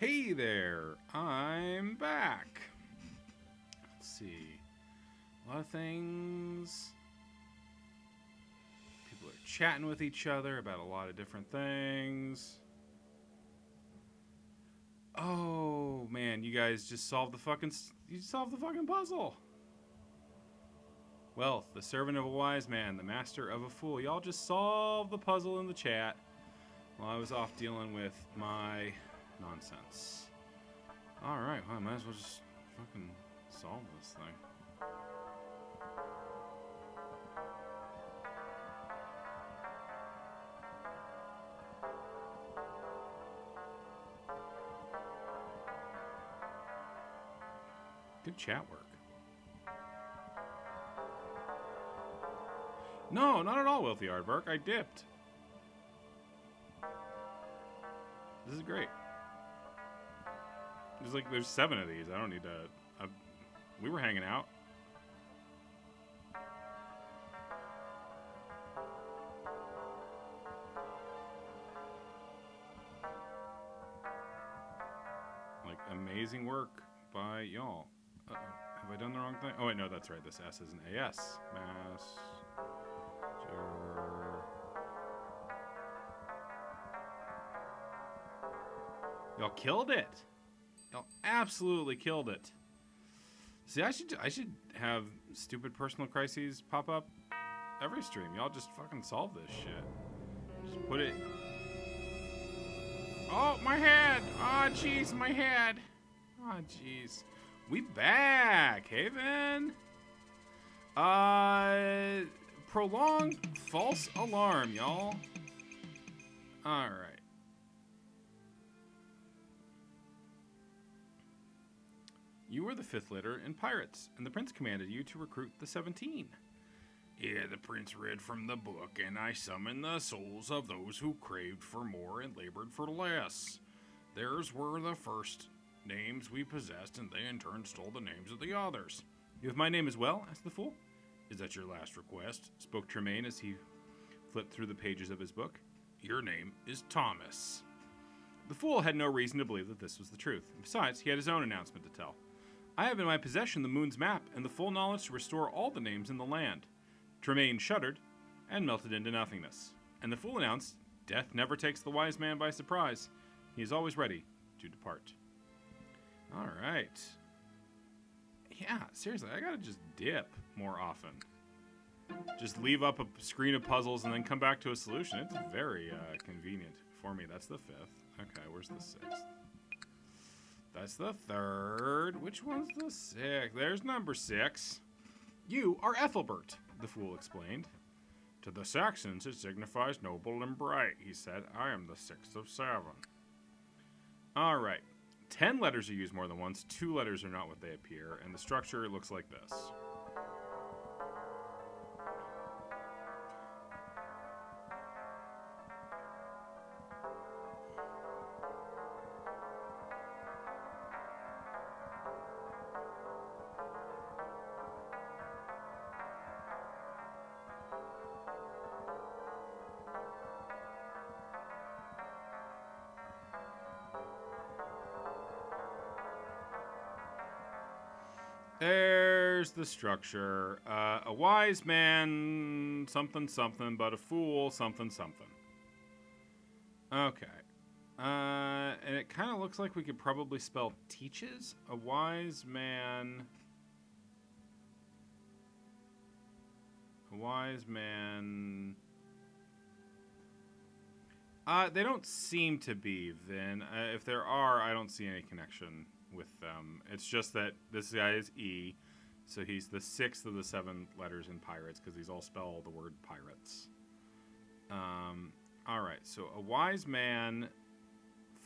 Hey there, I'm back. Let's see. A lot of things. People are chatting with each other about a lot of different things. Oh man, you guys just solved the fucking puzzle. Wealth, the servant of a wise man, the master of a fool. Y'all just solved the puzzle in the chat while I was off dealing with my nonsense. Alright, well, I might as well just fucking solve this thing. Good chat work. No, not at all, Wealthy Aardvark. I dipped. This is great. There's 7 of these. I don't need to. We were hanging out. Like, amazing work by y'all. Uh-oh. Have I done the wrong thing? Oh, wait, no, that's right. This S is an AS. Y'all killed it. Y'all absolutely killed it. See, I should have stupid personal crises pop up every stream. Y'all just fucking solve this shit. Just put it. Oh, my head. Oh, jeez, my head. Oh, jeez. We back, Haven. Prolonged false alarm, y'all. All right. You were the 5th leader in Pirates, and the prince commanded you to recruit the 17. Yeah, the prince read from the book, and I summoned the souls of those who craved for more and labored for less. Theirs were the first names we possessed, and they in turn stole the names of the others. You have my name as well? Asked the fool. Is that your last request? Spoke Tremaine as he flipped through the pages of his book. Your name is Thomas. The fool had no reason to believe that this was the truth. Besides, he had his own announcement to tell. I have in my possession the moon's map and the full knowledge to restore all the names in the land. Tremaine shuddered and melted into nothingness. And the fool announced, Death never takes the wise man by surprise. He is always ready to depart. All right. Yeah, seriously, I gotta just dip more often. Just leave up a screen of puzzles and then come back to a solution. It's very convenient for me. That's the 5th. Okay, where's the 6th? That's the 3rd. Which one's the 6th? There's number 6. You are Ethelbert, the fool explained. To the Saxons, it signifies noble and bright, he said. I am the 6th of 7. All right. 10 letters are used more than once. 2 letters are not what they appear, and the structure looks like this. There's the structure. A wise man, something, something, but a fool, something, something. Okay. And it kind of looks like we could probably spell teaches. A wise man. A wise man. They don't seem to be, Vin. If there are, I don't see any connection with them. It's just that this guy is E, so he's the 6th of the 7 letters in Pirates, because these all spell the word pirates. Alright, so a wise man,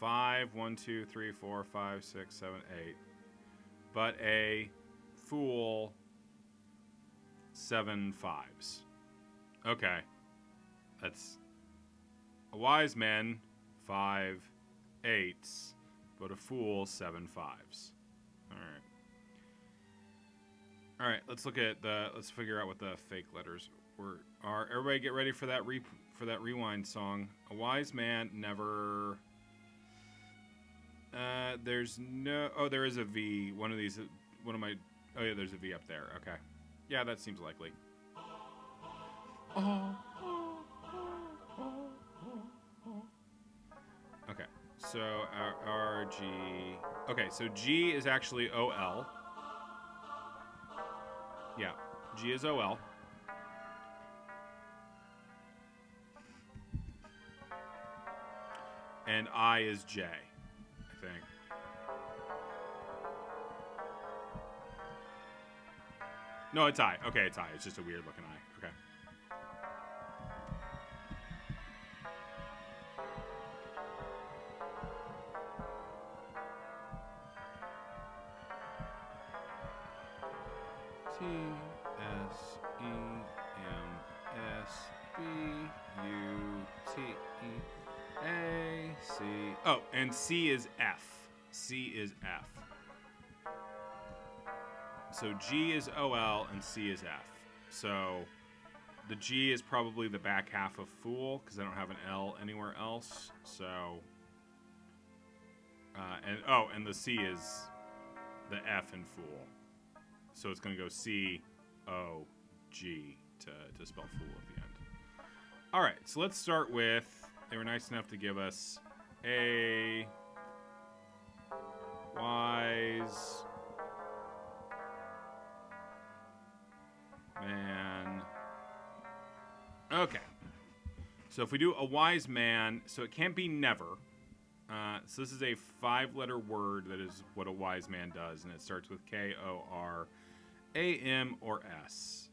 5, 1, 2, 3, 4, 5, 6, 7, 8. But a fool, 7 5s. Okay. That's a wise man, 5 8s. But a fool, 7 5s. All right, let's look at let's figure out what the fake letters are. Everybody get ready for that rewind song. A wise man never There's no... Oh, there is a V. One of these... One of my... Oh, yeah, there's a V up there. Okay. Yeah, that seems likely. Okay. So, R, G... Okay, so G is actually O-L. Yeah. G is O-L. And I is J, I think. No, it's I. Okay, it's I. It's just a weird looking I. Okay. T S E M S B U T E A C. Oh, and C is F. C is F. So G is OL and C is F. So the G is probably the back half of fool because I don't have an L anywhere else. So and the C is the F in fool. So it's going to go C O G to spell fool at the end. All right, so let's start with, they were nice enough to give us a wise man. Okay. So if we do a wise man, so it can't be never. So this is a 5-letter word that is what a wise man does, and it starts with K-O-R, A-M, or S.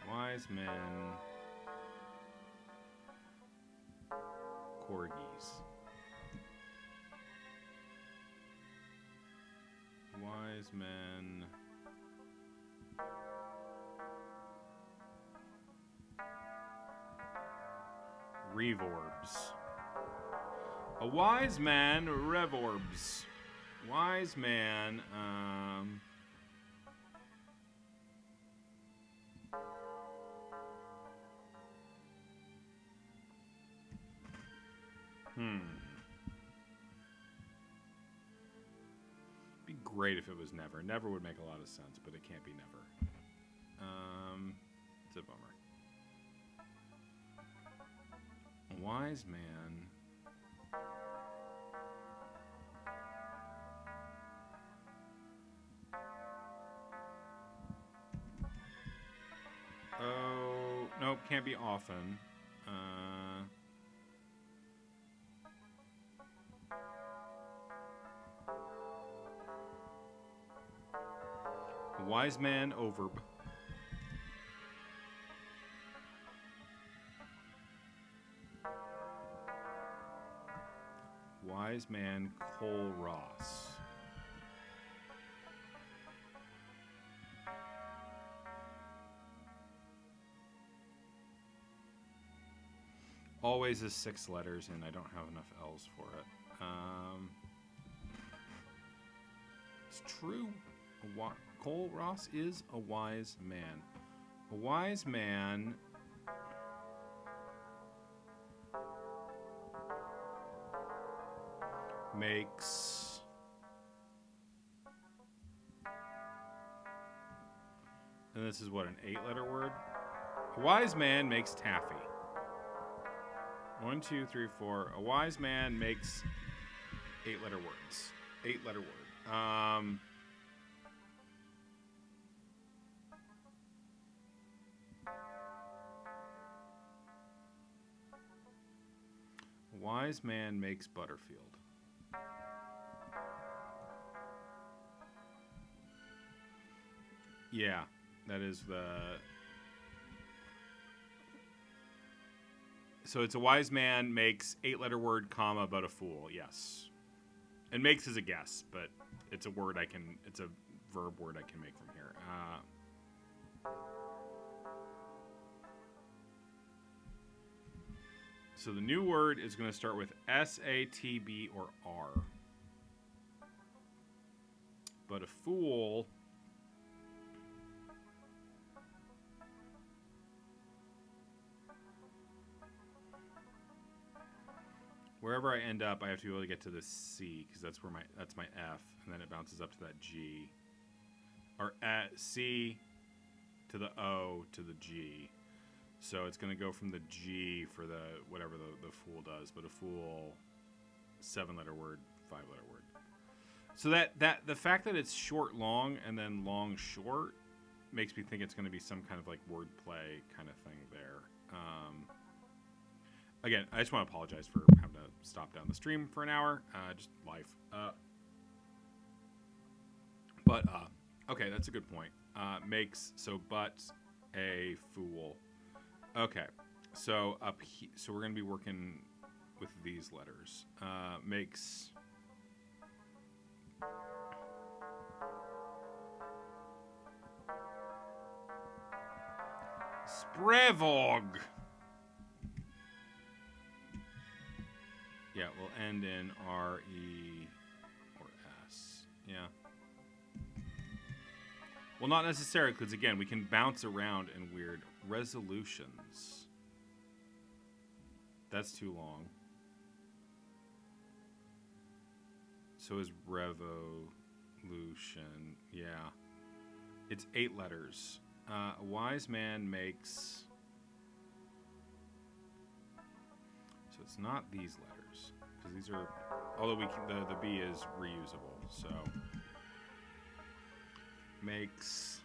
Wise men, corgis. Wise men, revorbs. A wise man revorbs. Wise man, Be great if it was never. Never would make a lot of sense, but it can't be never. It's a bummer. A wise man. Oh, nope, can't be often. Wise man overb. Wise man Cole Ross. Always is 6 letters, and I don't have enough L's for it. It's true. Cole Ross is a wise man. A wise man makes and this is what, an 8-letter word? A wise man makes taffy. 1, 2, 3, 4. A wise man makes 8-letter words. 8-letter word. Wise man makes Butterfield. Yeah, that is the... So it's a wise man makes 8-letter word, comma, but a fool. Yes. And makes is a guess, but it's a word it's a verb word I can make from here. So the new word is going to start with S-A-T-B or R. But a fool... Wherever I end up, I have to be able to get to the C, because that's my F, and then it bounces up to that G. Or at C to the O to the G. So it's going to go from the G for the whatever the fool does, but a fool, 7-letter word, 5-letter word. So that the fact that it's short long and then long short makes me think it's going to be some kind of like wordplay kind of thing there. Again, I just want to apologize for having to stop down the stream for an hour. Just life. Okay, that's a good point. Makes, so but a fool. Okay, so so we're going to be working with these letters. Makes... Sprevog. Yeah, we'll end in R-E or S. Yeah. Well, not necessarily, because again, we can bounce around in weird resolutions. That's too long. So is revolution. Yeah. It's 8 letters. A wise man makes... So it's not these letters, because these are... Although we can, the B is reusable, so... Makes...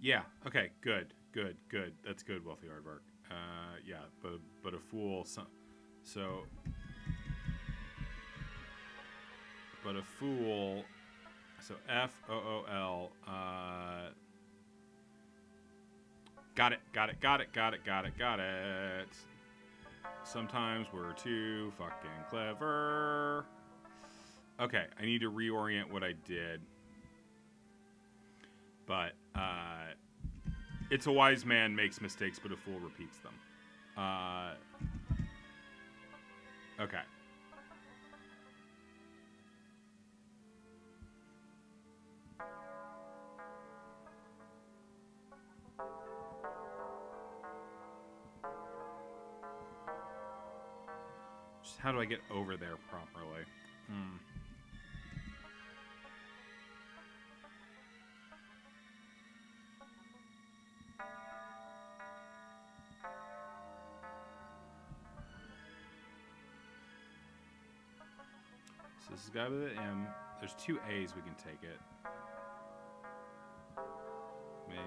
Yeah. Okay. Good. That's good, Wealthy Aardvark. Yeah. But a fool. So. But a fool. So FOOL. Got it. Sometimes we're too fucking clever. Okay. I need to reorient what I did. But it's a wise man makes mistakes, but a fool repeats them. Okay. Just how do I get over there properly? So this has got to be the M. There's 2 A's we can take it. Make...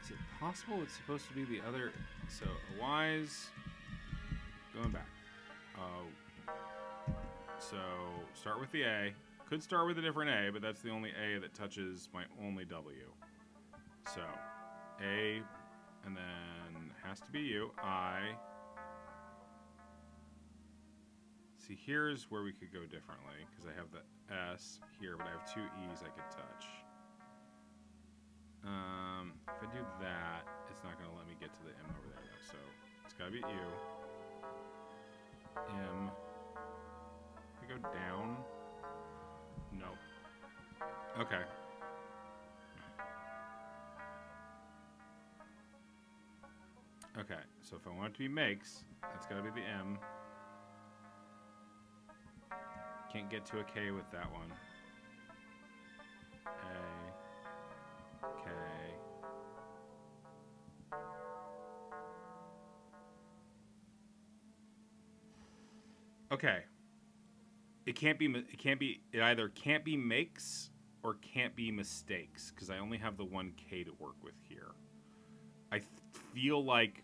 Is it possible it's supposed to be the other... So, a wise... Going back. So, start with the A. Could start with a different A, but that's the only A that touches my only W. So, A... And then has to be you. I. See, here's where we could go differently, because I have the S here, but I have 2 E's I could touch. If I do that, it's not going to let me get to the M over there, though. So it's got to be you. M. If I go down. No. Okay. Okay, so if I want it to be makes, that's got to be the M. Can't get to a K with that one. A, K. Okay. It either can't be makes or can't be mistakes, because I only have the 1 K to work with here. feel like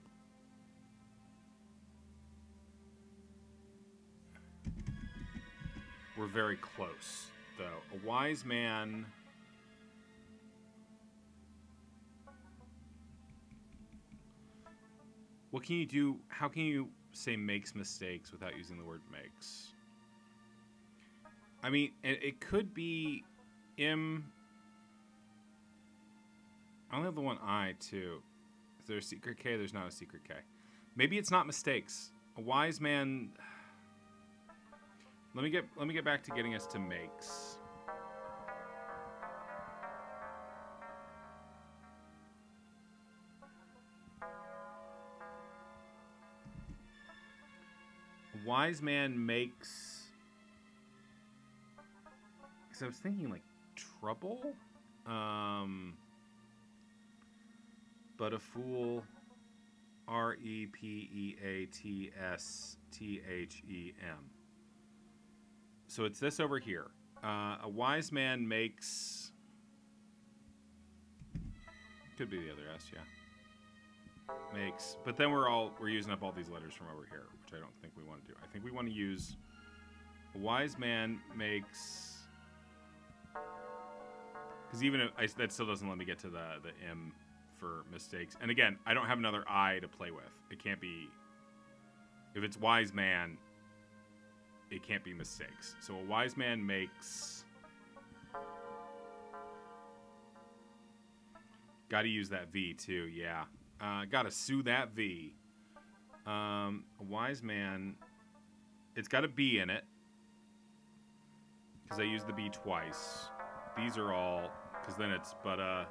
we're very close, though. A wise man... What can you do? How can you say makes mistakes without using the word makes? I mean, it could be I only have the one I, too. Is there a secret K? There's not a secret K. Maybe it's not mistakes. A wise man... Let me get back to getting us to makes. A wise man makes... Because I was thinking, like, trouble? But a fool... R-E-P-E-A-T-S-T-H-E-M. So it's this over here. A wise man makes... Could be the other S, yeah. Makes... But then we're using up all these letters from over here, which I don't think we want to do. I think we want to use... A wise man makes... Because even if... that still doesn't let me get to the M for mistakes. And again, I don't have another I to play with. It can't be... If it's wise man... It can't be mistakes. So a wise man makes... Gotta use that V too, yeah. Gotta sue that V. A wise man... It's got a B in it. Because I used the B twice. These are all... Because then it's but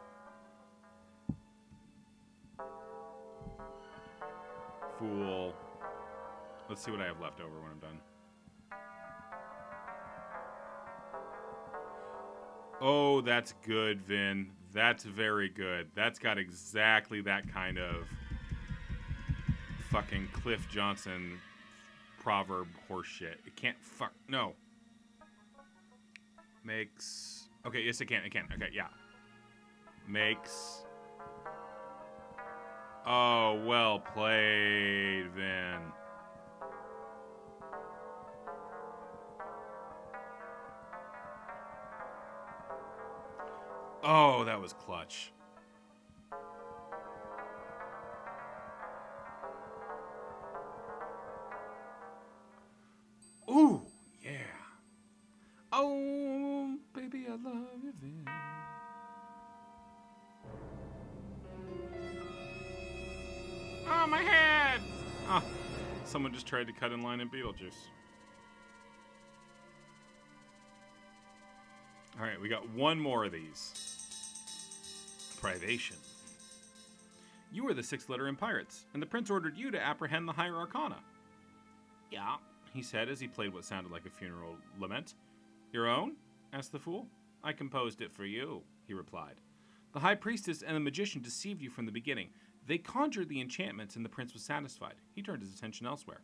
fool. Let's see what I have left over when I'm done. Oh, that's good, Vin. That's very good. That's got exactly that kind of fucking Cliff Johnson proverb horseshit. It can't fuck... No. Makes... Okay, yes, it can. It can. Okay, yeah. Makes... Oh, well played, Vin. Oh, that was clutch. Ooh, yeah. Oh, baby, I love you, Vin. Oh, my head! Oh, someone just tried to cut in line in Beetlejuice. All right, we got one more of these. Privation. You were the sixth letter in Pirates, and the prince ordered you to apprehend the higher arcana. Yeah, he said as he played what sounded like a funeral lament. Your own? Asked the fool. I composed it for you, he replied. The high priestess and the magician deceived you from the beginning. They conjured the enchantments, and the prince was satisfied. He turned his attention elsewhere.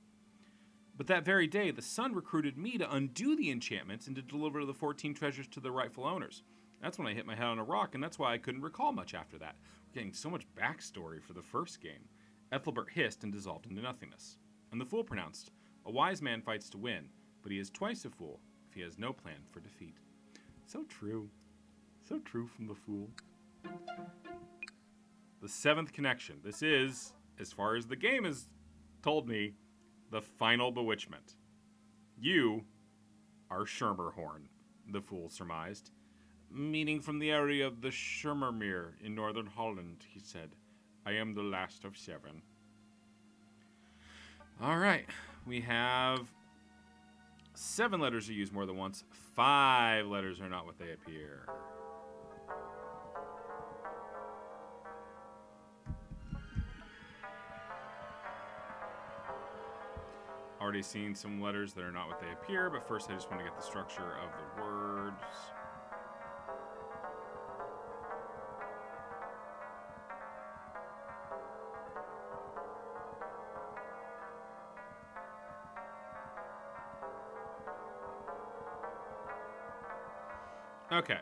But that very day, the sun recruited me to undo the enchantments and to deliver the 14 treasures to their rightful owners. That's when I hit my head on a rock, and that's why I couldn't recall much after that. We're getting so much backstory for the first game. Ethelbert hissed and dissolved into nothingness. And the fool pronounced, a wise man fights to win, but he is twice a fool if he has no plan for defeat. So true. So true from the fool. The seventh connection. This is, as far as the game has told me, the final bewitchment. You are Schermerhorn, the fool surmised. Meaning from the area of the Schermermeer in northern Holland, he said. I am the last of 7. All right. We have 7 letters are used more than once. 5 letters are not what they appear. Already seen some letters that are not what they appear, but first I just want to get the structure of the words. Okay.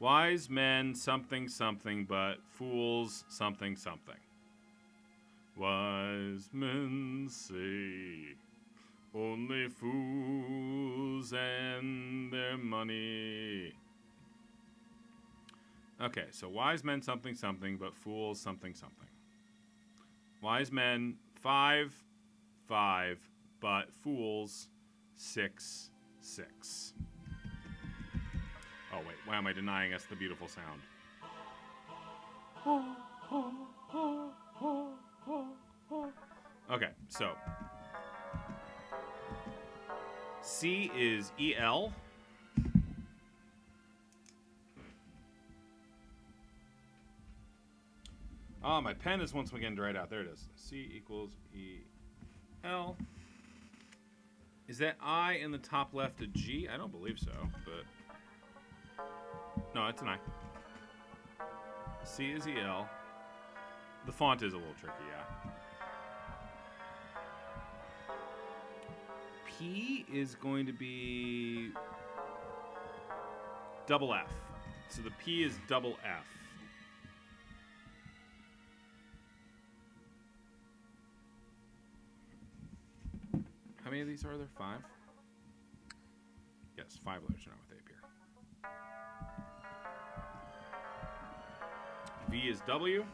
Wise men something something, but fools something something. Wise men say only fools and their money. Okay, so wise men something something, but fools something something. Wise men 5, 5, but fools 6, 6. Oh wait, why am I denying us the beautiful sound? Okay, so C is EL. Oh, my pen is once again dried out. There it is. C equals EL. Is that I in the top left a G? I don't believe so, but no, it's an I. C is EL. The font is a little tricky, yeah. P is going to be double F. So the P is double F. How many of these are there? 5? Yes, 5 letters are not what they appear. V is W.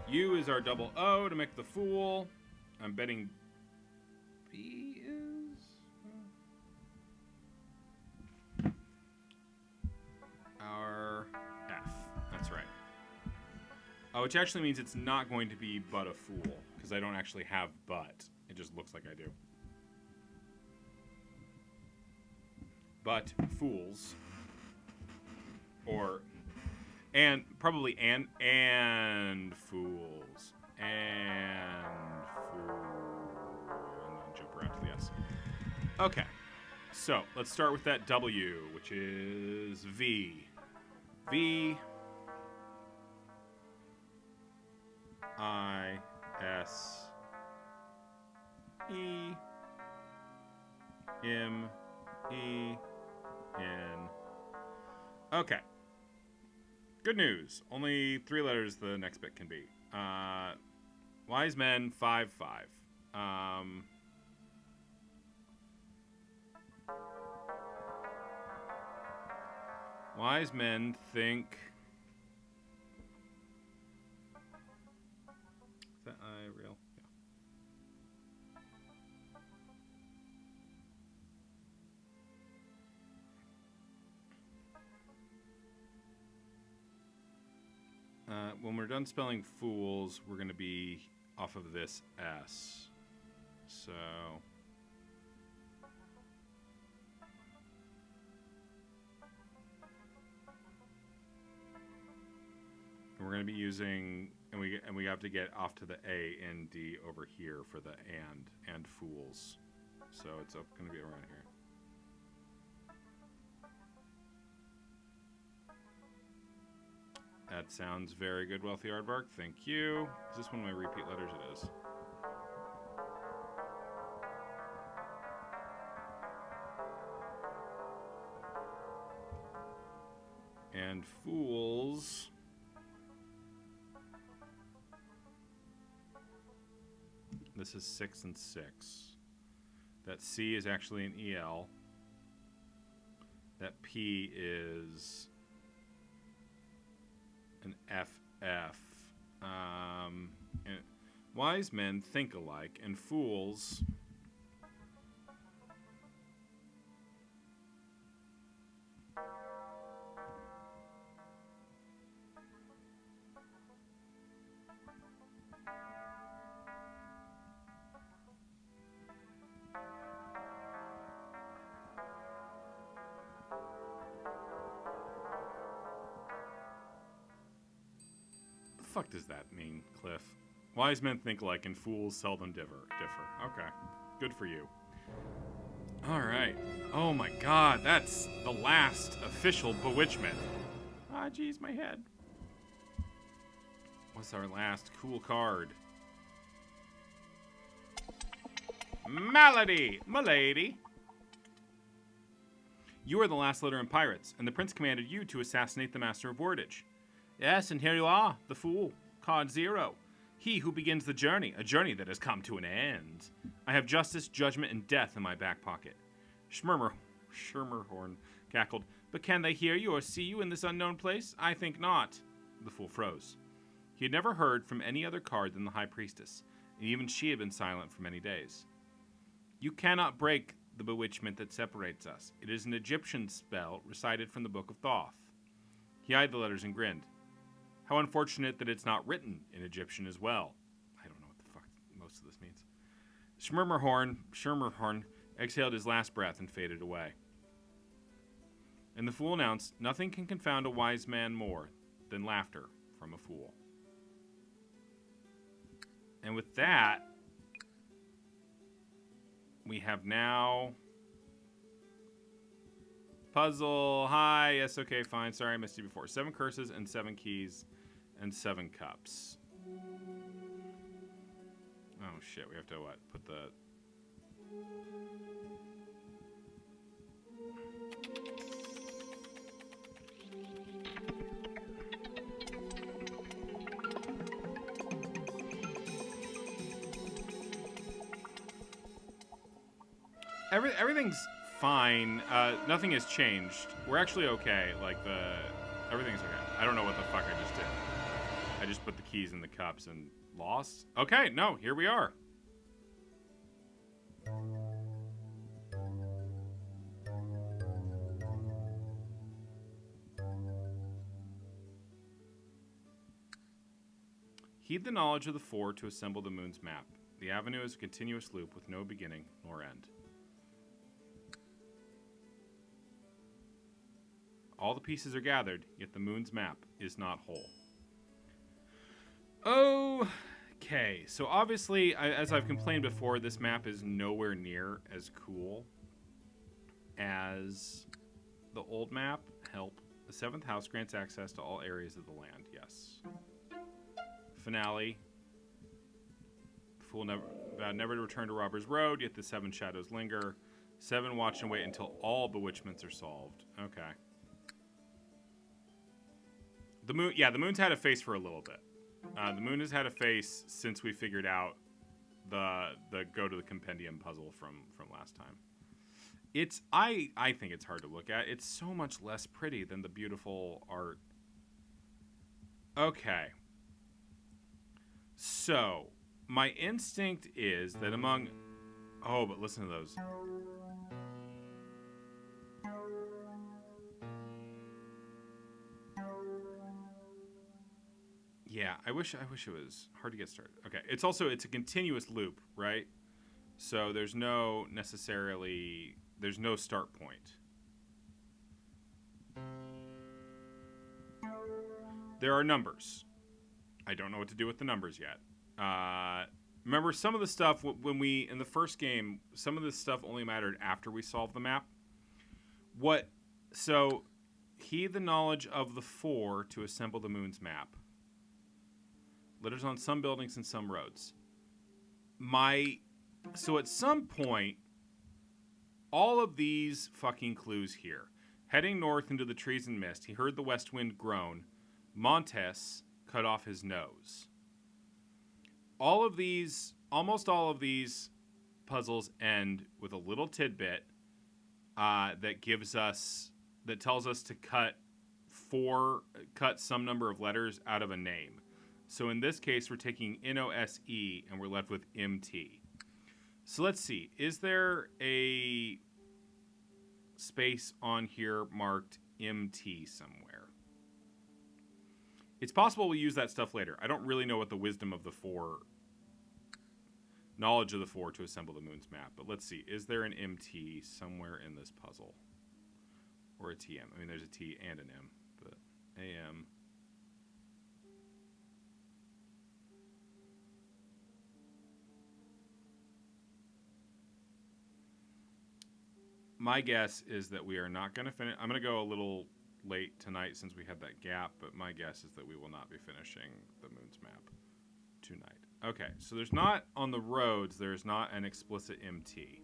U is our double O to make the fool. I'm betting B is our F. That's right. Oh, which actually means it's not going to be but a fool, because I don't actually have but. It just looks like I do. But fools. Or... and probably and fools and then jump around to the S. Okay, so let's start with that W, which is V. V I S E M E N. Okay. Good news. Only 3 letters the next bit can be. Wise men 5, 5. Wise men think. Is that I real? Yeah. When we're done spelling fools, we're going to be off of this S. So... we're going to be using, and we have to get off to the A and D over here for the and fools. So it's going to be around here. That sounds very good, Wealthy Aardvark. Thank you. Is this one of my repeat letters? It is. And fools. This is 6 and 6. That C is actually an EL. That P is an FF. And wise men think alike, and fools... What the fuck does that mean, Cliff? Wise men think alike and fools seldom differ. Okay. Good for you. All right. Oh my god, that's the last official bewitchment. Ah, jeez, my head. What's our last cool card? Malady, m'lady. You are the last letter in Pirates, and the prince commanded you to assassinate the Master of Wordage. Yes, and here you are, the fool, card 0. He who begins the journey, a journey that has come to an end. I have justice, judgment, and death in my back pocket. Schmurmerhorn cackled. But can they hear you or see you in this unknown place? I think not. The fool froze. He had never heard from any other card than the High Priestess, and even she had been silent for many days. You cannot break the bewitchment that separates us. It is an Egyptian spell recited from the Book of Thoth. He eyed the letters and grinned. How unfortunate that it's not written in Egyptian as well. I don't know what the fuck most of this means. Schmurmerhorn exhaled his last breath and faded away. And the fool announced, nothing can confound a wise man more than laughter from a fool. And with that, we have now puzzle. Hi. Yes. Okay. Fine. Sorry, I missed you before. 7 curses and 7 keys and 7 cups. Oh shit. We have to what? Put the. Everything's fine. Nothing has changed. We're actually okay. Like, everything's okay. I don't know what the fuck I just did. I just put the keys in the cups and lost. Okay, no, here we are. Heed the knowledge of the 4 to assemble the moon's map. The avenue is a continuous loop with no beginning nor end. All the pieces are gathered, yet the moon's map is not whole. Okay, so obviously, as I've complained before, this map is nowhere near as cool as the old map. Help. The 7th house grants access to all areas of the land. Yes. Finale. The fool never to return to Robber's Road, yet the 7 shadows linger. 7 watch and wait until all bewitchments are solved. Okay. The moon, yeah, the moon's had a face for a little bit. The moon has had a face since we figured out the go to the compendium puzzle from last time. I think it's hard to look at. It's so much less pretty than the beautiful art. Okay. So, my instinct is that among... Oh, but listen to those. Yeah, I wish it was hard to get started. Okay, it's a continuous loop, right? So there's no start point. There are numbers. I don't know what to do with the numbers yet. Remember, some of the stuff in the first game, some of this stuff only mattered after we solved the map. So, heed the knowledge of the 4 to assemble the moon's map. Letters on some buildings and some roads. So at some point, all of these fucking clues here. Heading north into the trees and mist, he heard the west wind groan. Montes cut off his nose. Almost all of these puzzles end with a little tidbit that tells us to cut some number of letters out of a name. So in this case, we're taking N-O-S-E, and we're left with M-T. So let's see. Is there a space on here marked M-T somewhere? It's possible we'll use that stuff later. I don't really know what the wisdom of the 4... knowledge of the 4 to assemble the moon's map. But let's see. Is there an M-T somewhere in this puzzle? Or a T-M? I mean, there's a T and an M. But A-M... My guess is that we are not going to finish. I'm going to go a little late tonight since we had that gap, but my guess is that we will not be finishing the Moon's Map tonight. Okay, so there's not, on the roads, there's not an explicit MT.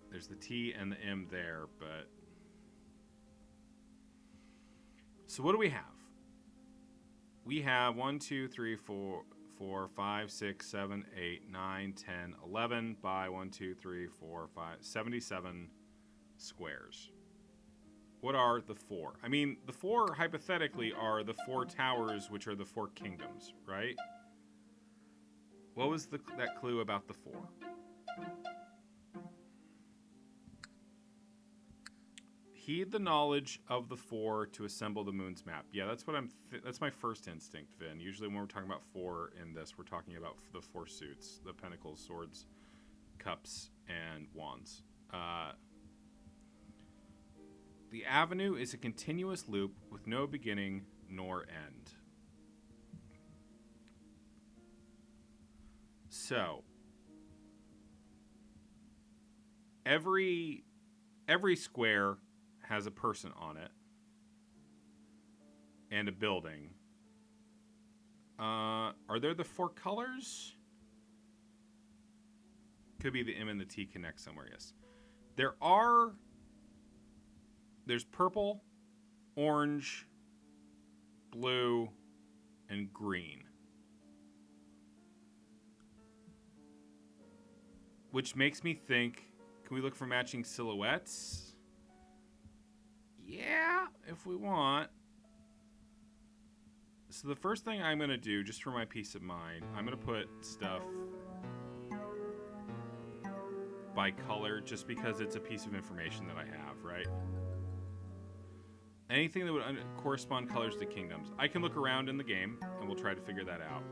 There's the T and the M there, but... So what do we have? We have 1, 2, 3, 4, 5, 6, 7, 8, 9, 10, 11 by 1, 2, 3, 4, 5, 77 squares. What are the 4? I mean, the 4 hypothetically are the 4 towers, which are the 4 kingdoms, right? What was that clue about the 4? Heed the knowledge of the 4 to assemble the Moon's Map. Yeah, that's what that's my first instinct, Vin. Usually when we're talking about 4 in this, we're talking about the 4 suits: the pentacles, swords, cups, and wands. The avenue is a continuous loop with no beginning nor end. So, every square has a person on it and a building. Are there the 4 colors? Could be the M and the T connect somewhere, yes. There's purple, orange, blue, and green. Which makes me think, can we look for matching silhouettes? Yeah, if we want. So the first thing I'm going to do, just for my peace of mind, I'm going to put stuff by color, just because it's a piece of information that I have, right? Anything that would correspond colors to kingdoms. I can look around in the game, and we'll try to figure that out.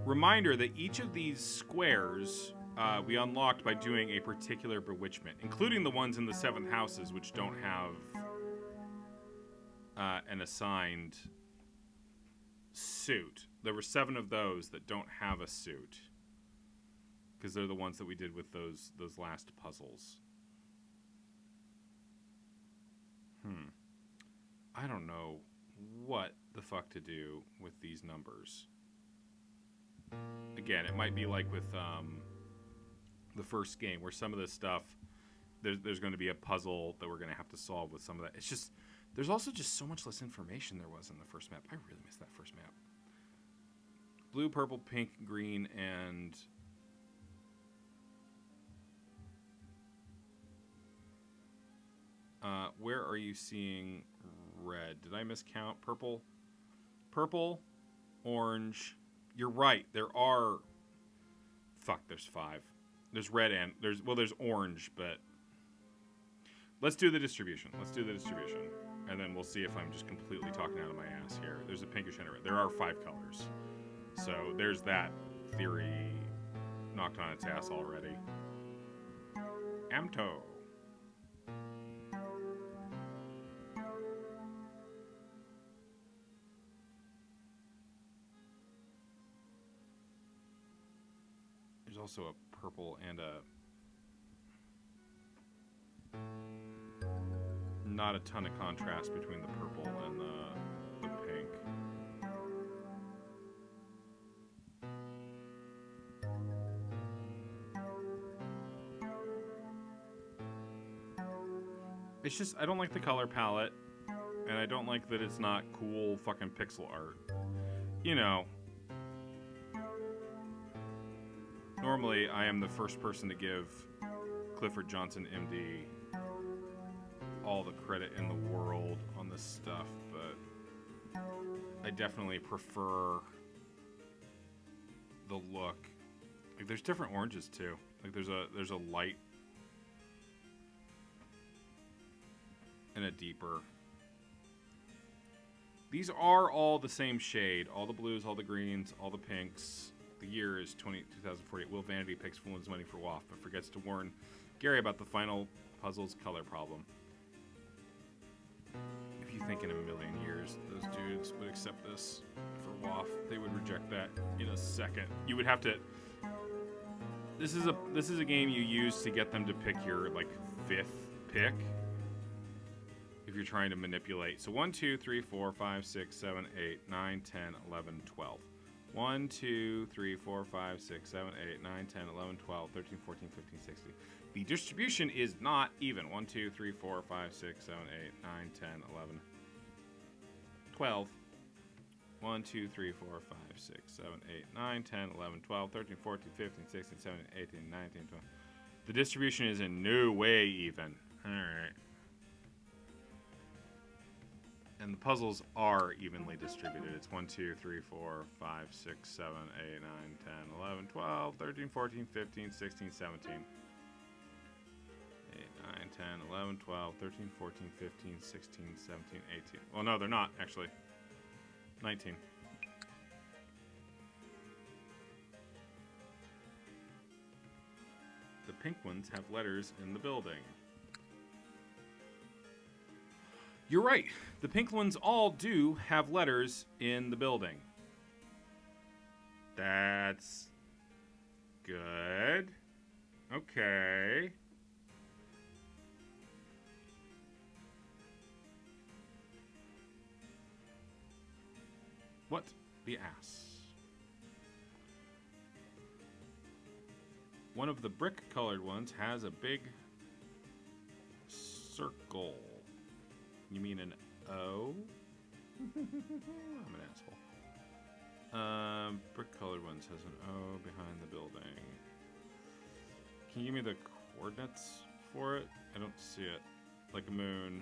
Reminder that each of these squares we unlocked by doing a particular bewitchment, including the ones in the 7th houses, which don't have an assigned suit. There were 7 of those that don't have a suit, because they're the ones that we did with those last puzzles. I don't know what the fuck to do with these numbers. Again, it might be like with the first game, where some of this stuff, there's going to be a puzzle that we're going to have to solve with some of that. It's just, there's also just so much less information there was in the first map. I really missed that first map. Blue, purple, pink, green, and... where are you seeing red? Did I miscount? Purple? Purple, orange. You're right. There are... Fuck, there's 5. There's red and... There's orange, but... Let's do the distribution. And then we'll see if I'm just completely talking out of my ass here. There's a pinkish and a red. There are 5 colors. So there's that theory knocked on its ass already. Amto. There's also a purple and a... Not a ton of contrast between the purple and the pink. It's just, I don't like the color palette, and I don't like that it's not cool fucking pixel art. You know, normally I am the first person to give Clifford Johnson, MD, all the credit in the world on this stuff, but I definitely prefer the look. Like, there's different oranges too. Like, there's a light and a deeper. These are all the same shade. All the blues, all the greens, all the pinks. The year is 2048. Will Vanity picks Fool's Money for WAF, but forgets to warn Gary about the final puzzle's color problem. If you think in a million years those dudes would accept this for WAF, they would reject that in a second. You would have to... This is a game you use to get them to pick your like 5th pick. If you're trying to manipulate. So 1, 2, 3, 4, 5, 6, 7, 8, 9, 10, 11, 12. 1, 2, 3, 4, 5, 6, 7, 8, 9, 10, 11, 12, 13, 14, 15, 16. The distribution is not even. 1, 2, 3, 4, 5, 6, 7, 8, 9, 10, 11, 12. 1, 2, 3, 4, 5, 6, 7, 8, 9, 10, 11, 12, 13, 14, 15, 16, 17, 18, 19, 20. The distribution is in no way even. Alright. And the puzzles are evenly distributed. It's 1, 2, 3, 4, 5, 6, 7, 8, 9, 10, 11, 12, 13, 14, 15, 16, 17. 8, 9, 10, 11, 12, 13, 14, 15, 16, 17, 18. Well, no, they're not, actually. 19. The pink ones have letters in the building. You're right. The pink ones all do have letters in the building. That's good. Okay. What the ass? One of the brick-colored ones has a big circle. You mean an O? I'm an asshole. Brick-colored ones has an O behind the building. Can you give me the coordinates for it? I don't see it. Like a moon.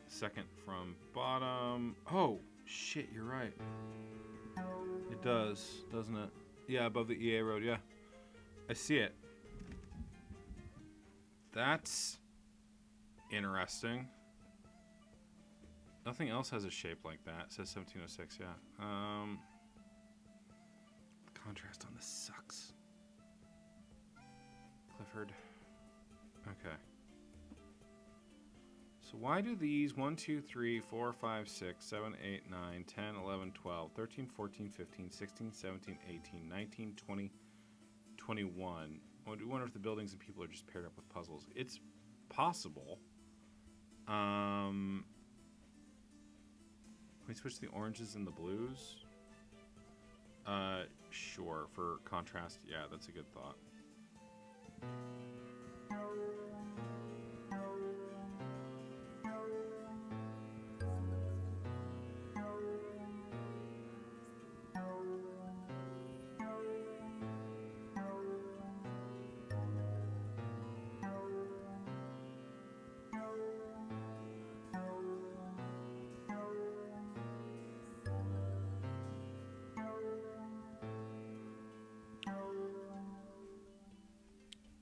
Second from bottom. Oh, shit, you're right. It does, doesn't it? Yeah, above the EA road, yeah. I see it. That's interesting. Nothing else has a shape like that. It says 1706, yeah. The contrast on this sucks. Clifford. Okay. So why do these 1, 2, 3, 4, 5, 6, 7, 8, 9, 10, 11, 12, 13, 14, 15, 16, 17, 18, 19, 20, 21? I wonder if the buildings and people are just paired up with puzzles. It's possible. Can we switch the oranges and the blues? Sure. For contrast, yeah, that's a good thought.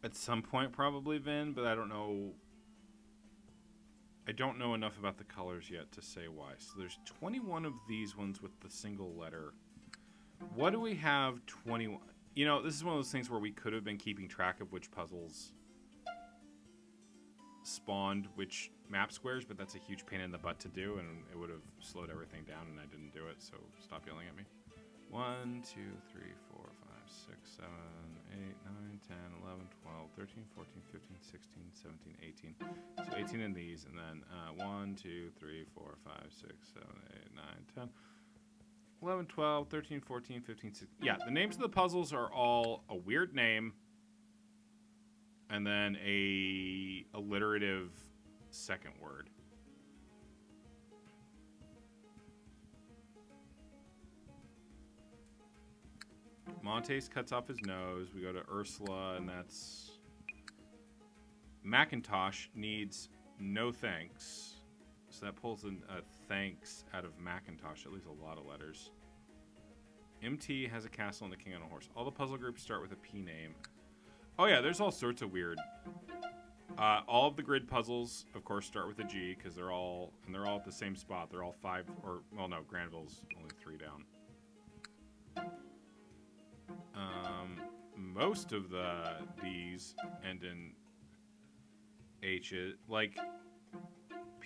At some point, probably, Vin, but I don't know. I don't know enough about the colors yet to say why. So there's 21 of these ones with the single letter. What do we have 21? You know, this is one of those things where we could have been keeping track of which puzzles spawned which map squares, but that's a huge pain in the butt to do, and it would have slowed everything down, and I didn't do it, so stop yelling at me. 1, 2, 3, 4, 5, 6, 7, 8, 9, 10, 11, 12, 13, 14, 15, 16, 17, 18. So 18 in these, and then 1, 2, 3, 4, 5, 6, 7, 8, 9, 10, 11, 12, 13, 14, 15, 16. Yeah, the names of the puzzles are all a weird name, and then a alliterative second word. Montes cuts off his nose. We go to Ursula, and that's... Macintosh needs no thanks. So that pulls a thanks out of Macintosh, at least a lot of letters. MT has a castle and the king on a horse. All the puzzle groups start with a P name. Oh yeah, there's all sorts of weird... all of the grid puzzles, of course, start with a G, because they're all at the same spot. They're all 5, or... Well, no, Granville's only 3 down. Most of these end in H's. Like,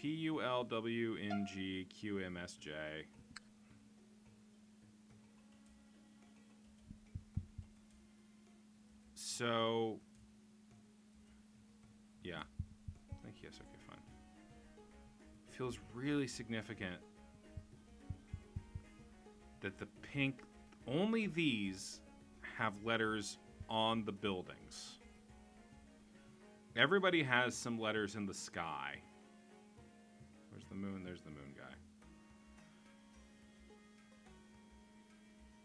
PULWNGQMSJ. So, yeah. I think yes, okay, fine. Feels really significant that the pink, only these have letters on the buildings. Everybody has some letters in the sky. Where's the moon? There's the moon guy.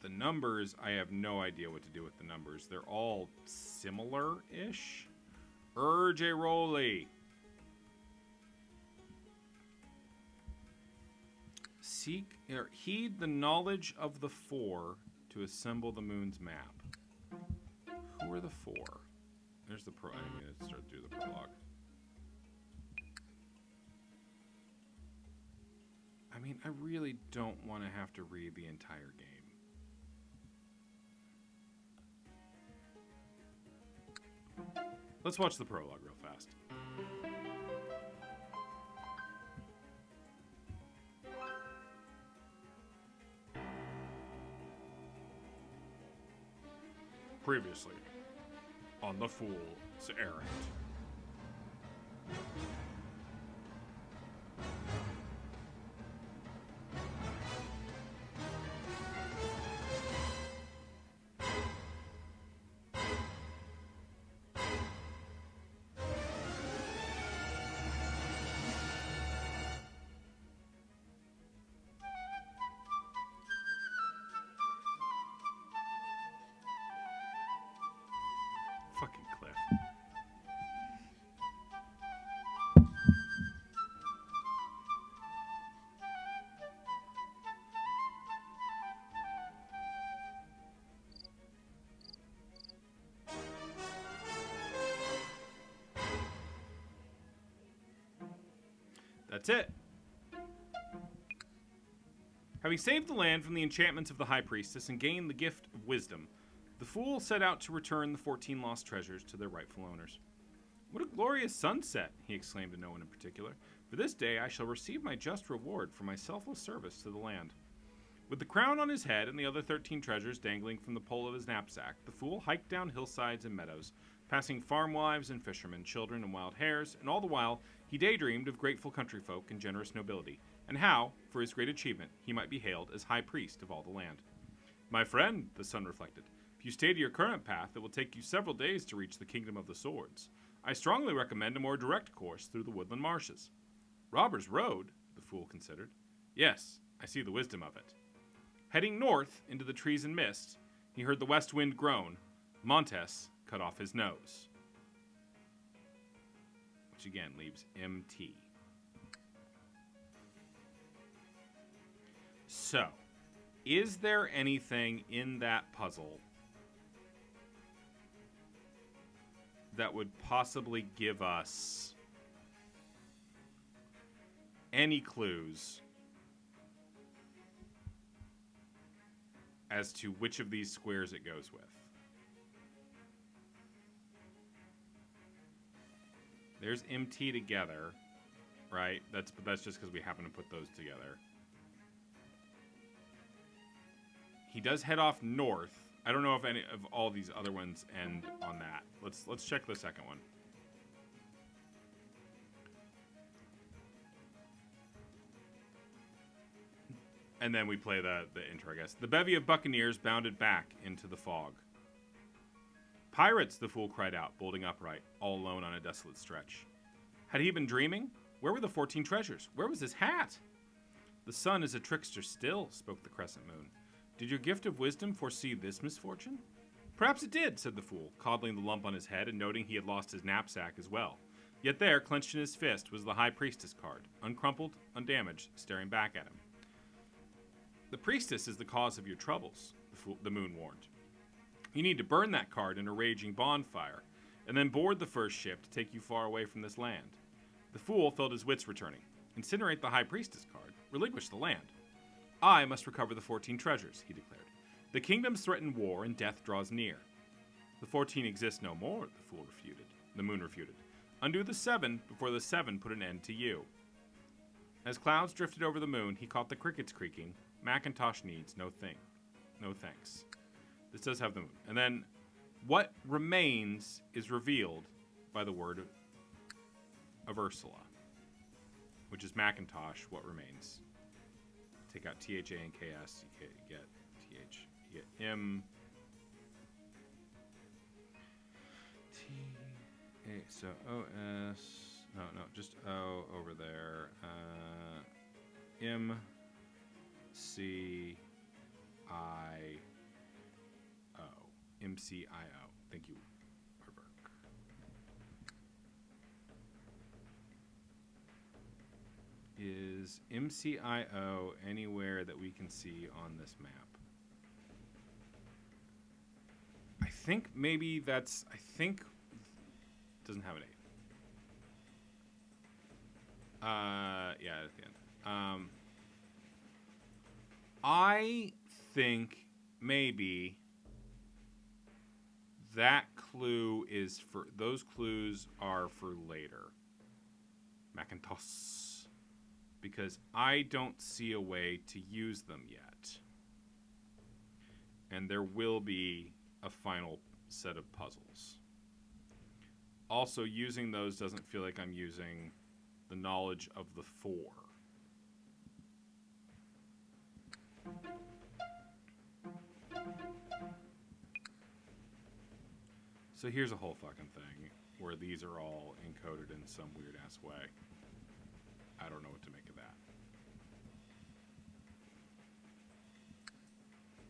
The numbers, I have no idea what to do with the numbers. They're all similar-ish. Urge a Rolly. Seek or heed the knowledge of the four to assemble the moon's map. Who are the four? There's the pro. I mean, let's start through the prologue. I mean, I really don't want to have to read the entire game. Let's watch the prologue real fast. Previously, on the Fool's Errand. Fucking Cliff. That's it. Having saved the land from the enchantments of the High Priestess and gained the gift of wisdom, the fool set out to return the 14 lost treasures to their rightful owners. What a glorious sunset, he exclaimed to no one in particular. For this day I shall receive my just reward for my selfless service to the land. With the crown on his head and the other 13 treasures dangling from the pole of his knapsack, the fool hiked down hillsides and meadows, passing farm wives and fishermen, children and wild hares, and all the while he daydreamed of grateful country folk and generous nobility, and how, for his great achievement, he might be hailed as high priest of all the land. My friend, the sun reflected, if you stay to your current path, it will take you several days to reach the Kingdom of the Swords. I strongly recommend a more direct course through the woodland marshes. Robber's Road, the fool considered. Yes, I see the wisdom of it. Heading north into the trees and mist, he heard the west wind groan. Montes cut off his nose. Which again leaves MT. So, is there anything in that puzzle that would possibly give us any clues as to which of these squares it goes with? There's MT together, right? That's just because we happen to put those together. He does head off north. I don't know if any of all these other ones end on that. Let's check the second one. And then we play the intro, I guess. The bevy of buccaneers bounded back into the fog. Pirates, the fool cried out, bolting upright, all alone on a desolate stretch. Had he been dreaming? Where were the 14 treasures? Where was his hat? The sun is a trickster still, spoke the crescent moon. Did your gift of wisdom foresee this misfortune? Perhaps it did, said the fool, coddling the lump on his head and noting he had lost his knapsack as well. Yet there, clenched in his fist, was the High Priestess card, uncrumpled, undamaged, staring back at him. The priestess is the cause of your troubles, the moon warned. You need to burn that card in a raging bonfire, and then board the first ship to take you far away from this land. The fool felt his wits returning. Incinerate the High Priestess card, relinquish the land. I must recover the 14 treasures, he declared. The kingdoms threaten war and death draws near. The 14 exist no more, the moon refuted. Undo the 7 before the 7 put an end to you. As clouds drifted over the moon, he caught the crickets creaking. Macintosh needs no thanks. This does have the moon. And then, what remains is revealed by the word of Ursula, which is Macintosh, what remains. Take out THA and KS, you get TH. You get M. T. A. So OS. No, just O over there. M. C. I. O. MCIO. Thank you, Harburg. Is MCIO anywhere that we can see on this map? I think maybe that's... I think... Doesn't have an 8. Yeah, at the end. I think maybe that clue is for... Those clues are for later. Macintosh. Because I don't see a way to use them yet. And there will be a final set of puzzles. Also, using those doesn't feel like I'm using the knowledge of the 4. So here's a whole fucking thing where these are all encoded in some weird-ass way. I don't know what to make of that.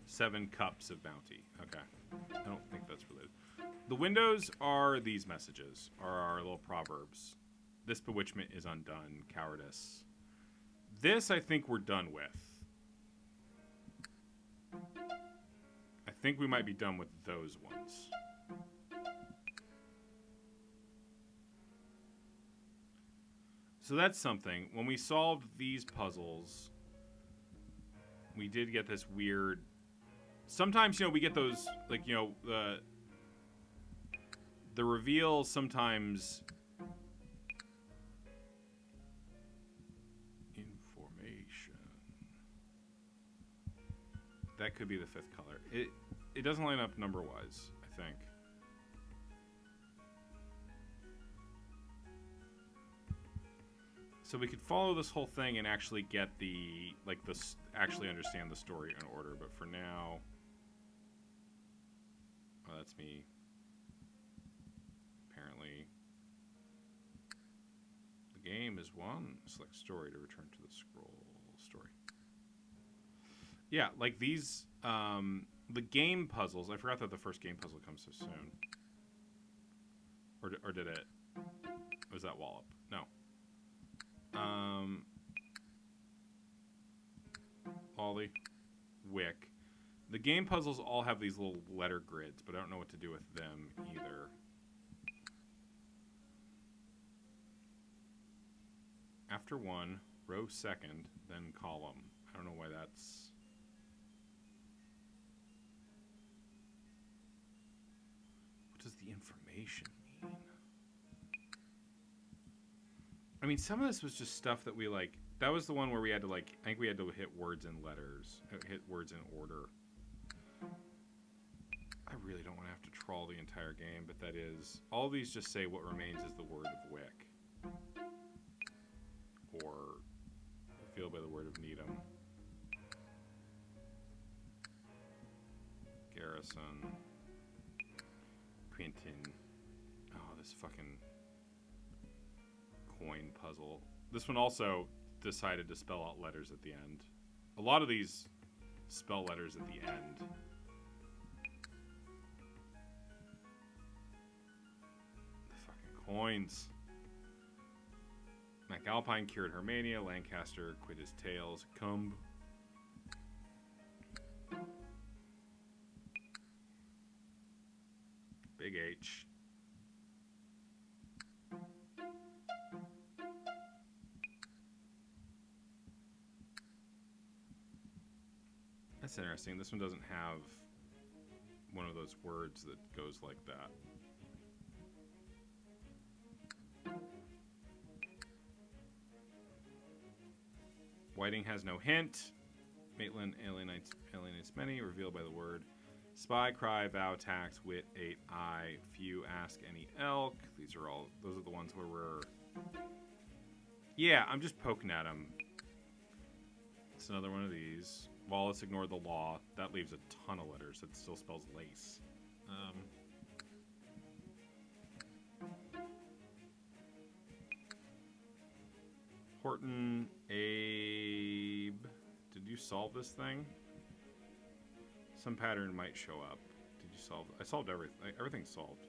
7 cups of bounty. Okay. I don't think that's related. The windows are these messages, are our little proverbs. This bewitchment is undone. Cowardice. This, I think we're done with. I think we might be done with those ones. So that's something. When we solved these puzzles, we did get this weird... Sometimes, we get those, like, the reveal sometimes... Information. That could be the 5th color. It doesn't line up number-wise, I think. So we could follow this whole thing and actually get the, actually understand the story in order. But for now, oh, that's me. Apparently, the game is won. Select story to return to the scroll story. Yeah, like these, the game puzzles. I forgot that the first game puzzle comes so soon. Or did it? Was that Wallop? No. Ollie, Wick. The game puzzles all have these little letter grids, but I don't know what to do with them either. After 1, row 2nd, then column. I don't know why that's... What does the information mean? I mean, some of this was just stuff that we, that was the one where we had to, I think we had to hit words in letters, hit words in order. I really don't want to have to trawl the entire game, but that is... All these just say what remains is the word of Wick. Or fulfilled by the word of Needham. Garrison. Quentin. Oh, this fucking... coin puzzle. This one also decided to spell out letters at the end. A lot of these spell letters at the end. The fucking coins. MacAlpine cured her mania. Lancaster quit his tails. Cumb. Big H. That's interesting. This one doesn't have one of those words that goes like that. Whiting has no hint. Maitland alienates many, revealed by the word. Spy, cry, vow, tax, wit, 8, eye, few, ask, any elk. Those are the ones where we're... Yeah, I'm just poking at them. It's another one of these. Wallace ignored the law. That leaves a ton of letters. It still spells lace. Horton, Abe. Did you solve this thing? Some pattern might show up. Did you solve? I solved everything. Everything's solved.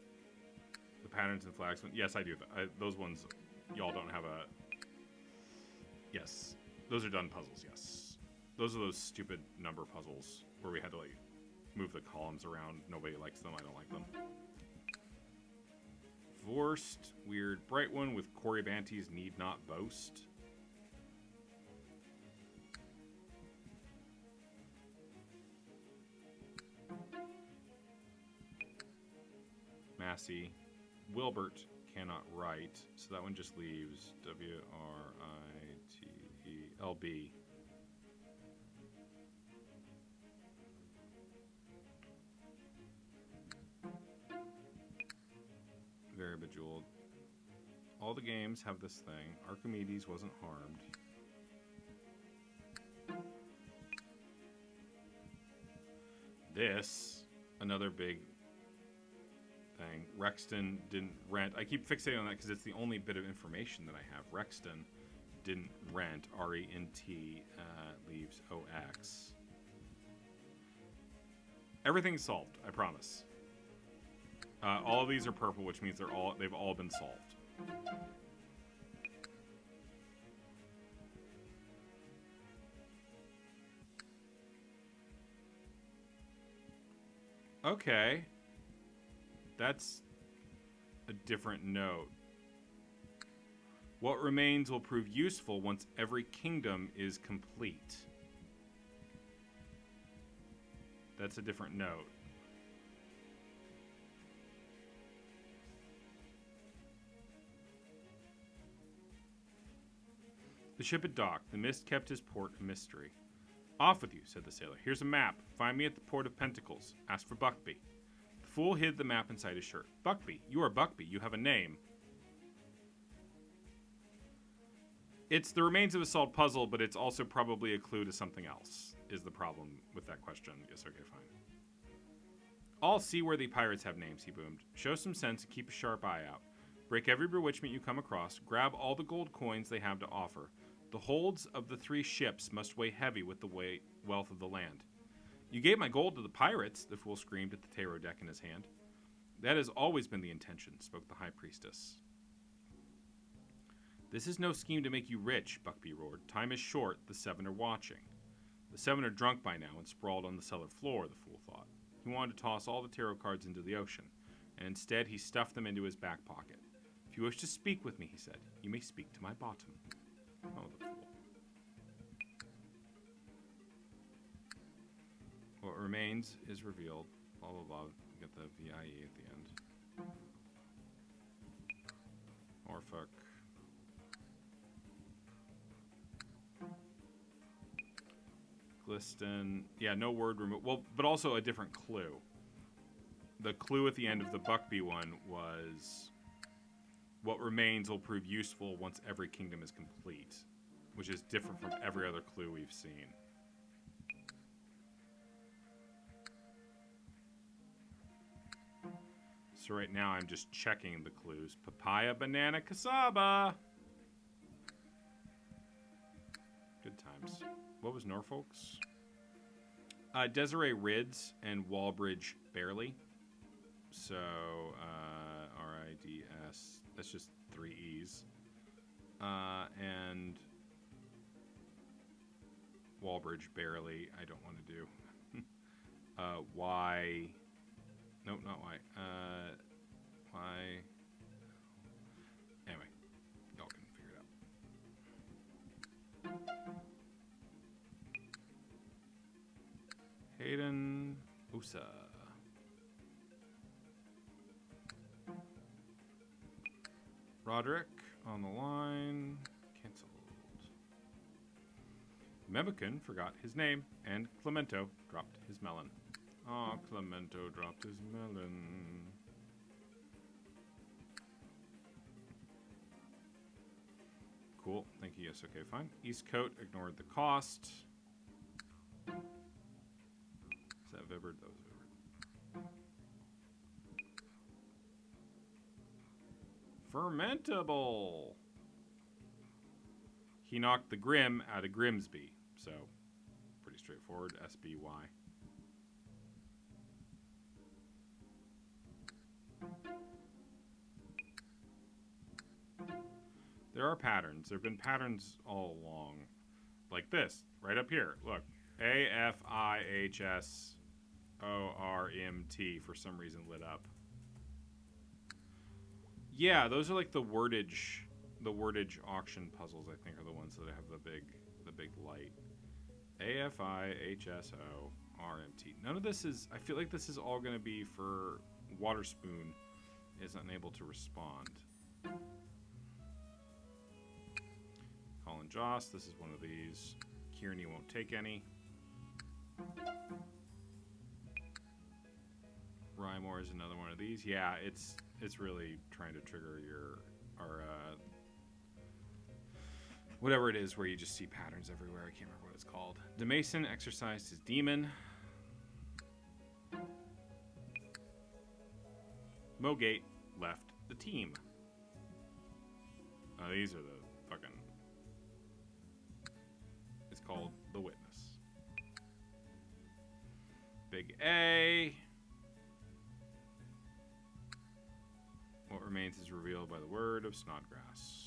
The patterns and flags. Yes, I do. Those ones, y'all don't have a... Yes. Those are done puzzles, yes. Those are those stupid number puzzles where we had to, like, move the columns around. Nobody likes them. I don't like them. Vorst. Weird. Bright one with Cory Banty's need not boast. Massey. Wilbert cannot write, so that one just leaves W-R-I-T-E-L-B. Very bejeweled. All the games have this thing. Archimedes wasn't harmed. This, another big thing. Rexton didn't rent. I keep fixating on that because it's the only bit of information that I have. Rexton didn't rent. R-E-N-T leaves O-X. Everything's solved, I promise. All of these are purple, which means they've all been solved. Okay. That's a different note. What remains will prove useful once every kingdom is complete. That's a different note. The ship had docked. The mist kept his port a mystery. Off with you, said the sailor. Here's a map. Find me at the Port of Pentacles. Ask for Buckby. The fool hid the map inside his shirt. Buckby. You are Buckby. You have a name. It's the remains of a solved puzzle, but it's also probably a clue to something else, is the problem with that question. Yes, okay, fine. All seaworthy pirates have names, he boomed. Show some sense and keep a sharp eye out. Break every bewitchment you come across. Grab all the gold coins they have to offer. The holds of the 3 ships must weigh heavy with the wealth of the land. You gave my gold to the pirates, the fool screamed at the tarot deck in his hand. That has always been the intention, spoke the high priestess. This is no scheme to make you rich, Buckby roared. Time is short, the 7 are watching. The 7 are drunk by now and sprawled on the cellar floor, the fool thought. He wanted to toss all the tarot cards into the ocean, and instead he stuffed them into his back pocket. If you wish to speak with me, he said, you may speak to my bottom. Oh, the fool. What remains is revealed. Blah, blah, blah. You get the VIE at the end. Norfolk. Gliston. Yeah, no word removed. Well, but also a different clue. The clue at the end of the Buckby one was... What remains will prove useful once every kingdom is complete, which is different from every other clue we've seen. So right now I'm just checking the clues. Papaya, banana, cassava. Good times. What was Norfolk's? Desiree Rids and Walbridge Barely. So, R-I-D-S. That's just 3 E's. And Walbridge Barely, I don't want to do. Y. Nope, not Y. Y. Anyway, y'all can figure it out. Hayden Usa. Roderick on the line. Cancelled. Memucan forgot his name, and Clemento dropped his melon. Oh, Clemento dropped his melon. Cool. Thank you. Yes. Okay. Fine. Eastcote ignored the cost. Is that Vibbard? That was Vibbard. Fermentable. He knocked the Grim out of Grimsby. So, pretty straightforward. SBY. There are patterns. There have been patterns all along. Like this, right up here. Look. AFIHSORMT for some reason lit up. Yeah, those are like the wordage auction puzzles, I think, are the ones that have the big light. AFIHSORMT. None of this is, I feel like this is all going to be for Waterspoon is unable to respond. Colin Joss, this is one of these. Kearney won't take any. Rymore is another one of these. Yeah, it's really trying to trigger our whatever it is where you just see patterns everywhere. I can't remember what it's called. DeMason exercised his demon. Mogate left the team. These are the fucking... It's called The Witness. Big A. What remains is revealed by the word of Snodgrass.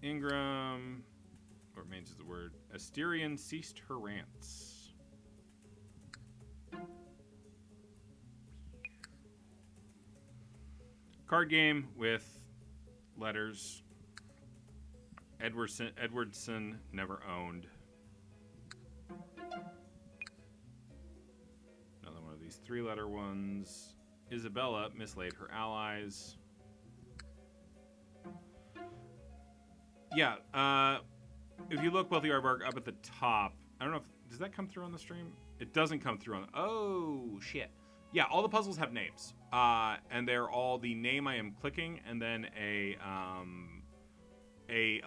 Ingram. What remains is the word Asterion ceased her rants. Card game with letters. Edwardson never owned. Another one of these 3-letter ones. Isabella mislaid her allies. Yeah, if you look, Wealthy Aardvark, up at the top, I don't know if, does that come through on the stream? It doesn't come through on, oh, shit. Yeah, all the puzzles have names, and they're all the name I am clicking, and then a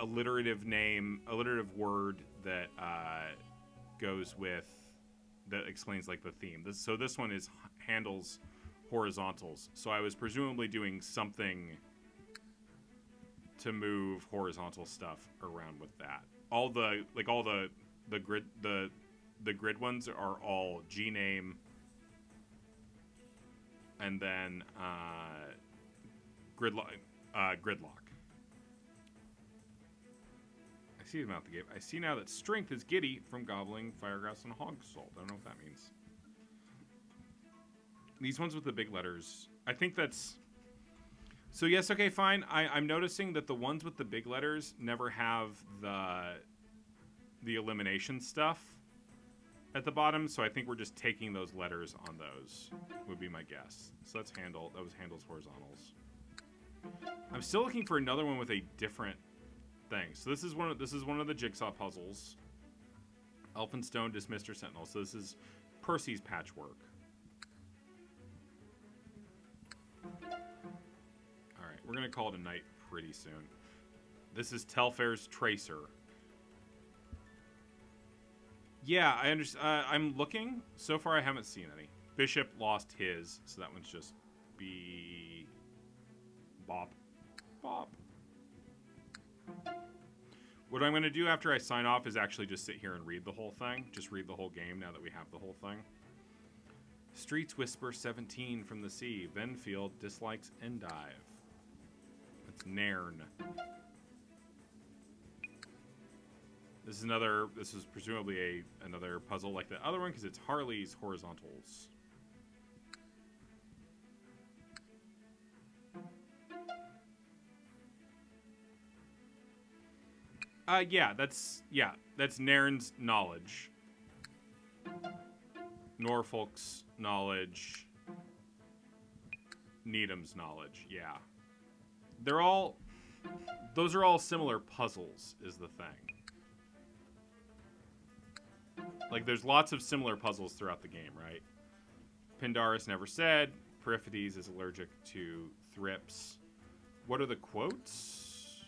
alliterative name, alliterative word that goes with, that explains like the theme. So this one handles horizontals. So I was presumably doing something to move horizontal stuff around with that. All the grid ones are all G name, and then gridlock. I see him out the gate. I see now that strength is giddy from gobbling firegrass and hog salt. I don't know what that means. These ones with the big letters, I think that's... So yes, okay, fine. I'm noticing that the ones with the big letters never have the elimination stuff at the bottom, so I think we're just taking those letters on those, would be my guess. So that's handle. That was handles horizontals. I'm still looking for another one with a different thing. So this is one of the jigsaw puzzles. Elphinstone dismissed her sentinel. So this is Percy's patchwork. Alright, we're going to call it a night pretty soon. This is Telfair's Tracer. Yeah, I understand. I'm looking. So far, I haven't seen any. Bishop lost his, so that one's just Bop. What I'm going to do after I sign off is actually just sit here and read the whole thing. Just read the whole game now that we have the whole thing. Streets whisper 17 from the sea. Venfield dislikes Endive. That's Nairn. This is presumably another puzzle like the other one because it's Harley's horizontals. That's Nairn's knowledge. Norfolk's knowledge. Needham's knowledge, yeah. They're all Those are all similar puzzles, is the thing. Like, there's lots of similar puzzles throughout the game, right? Pindaris never said. Periphetes is allergic to thrips. What are the quotes?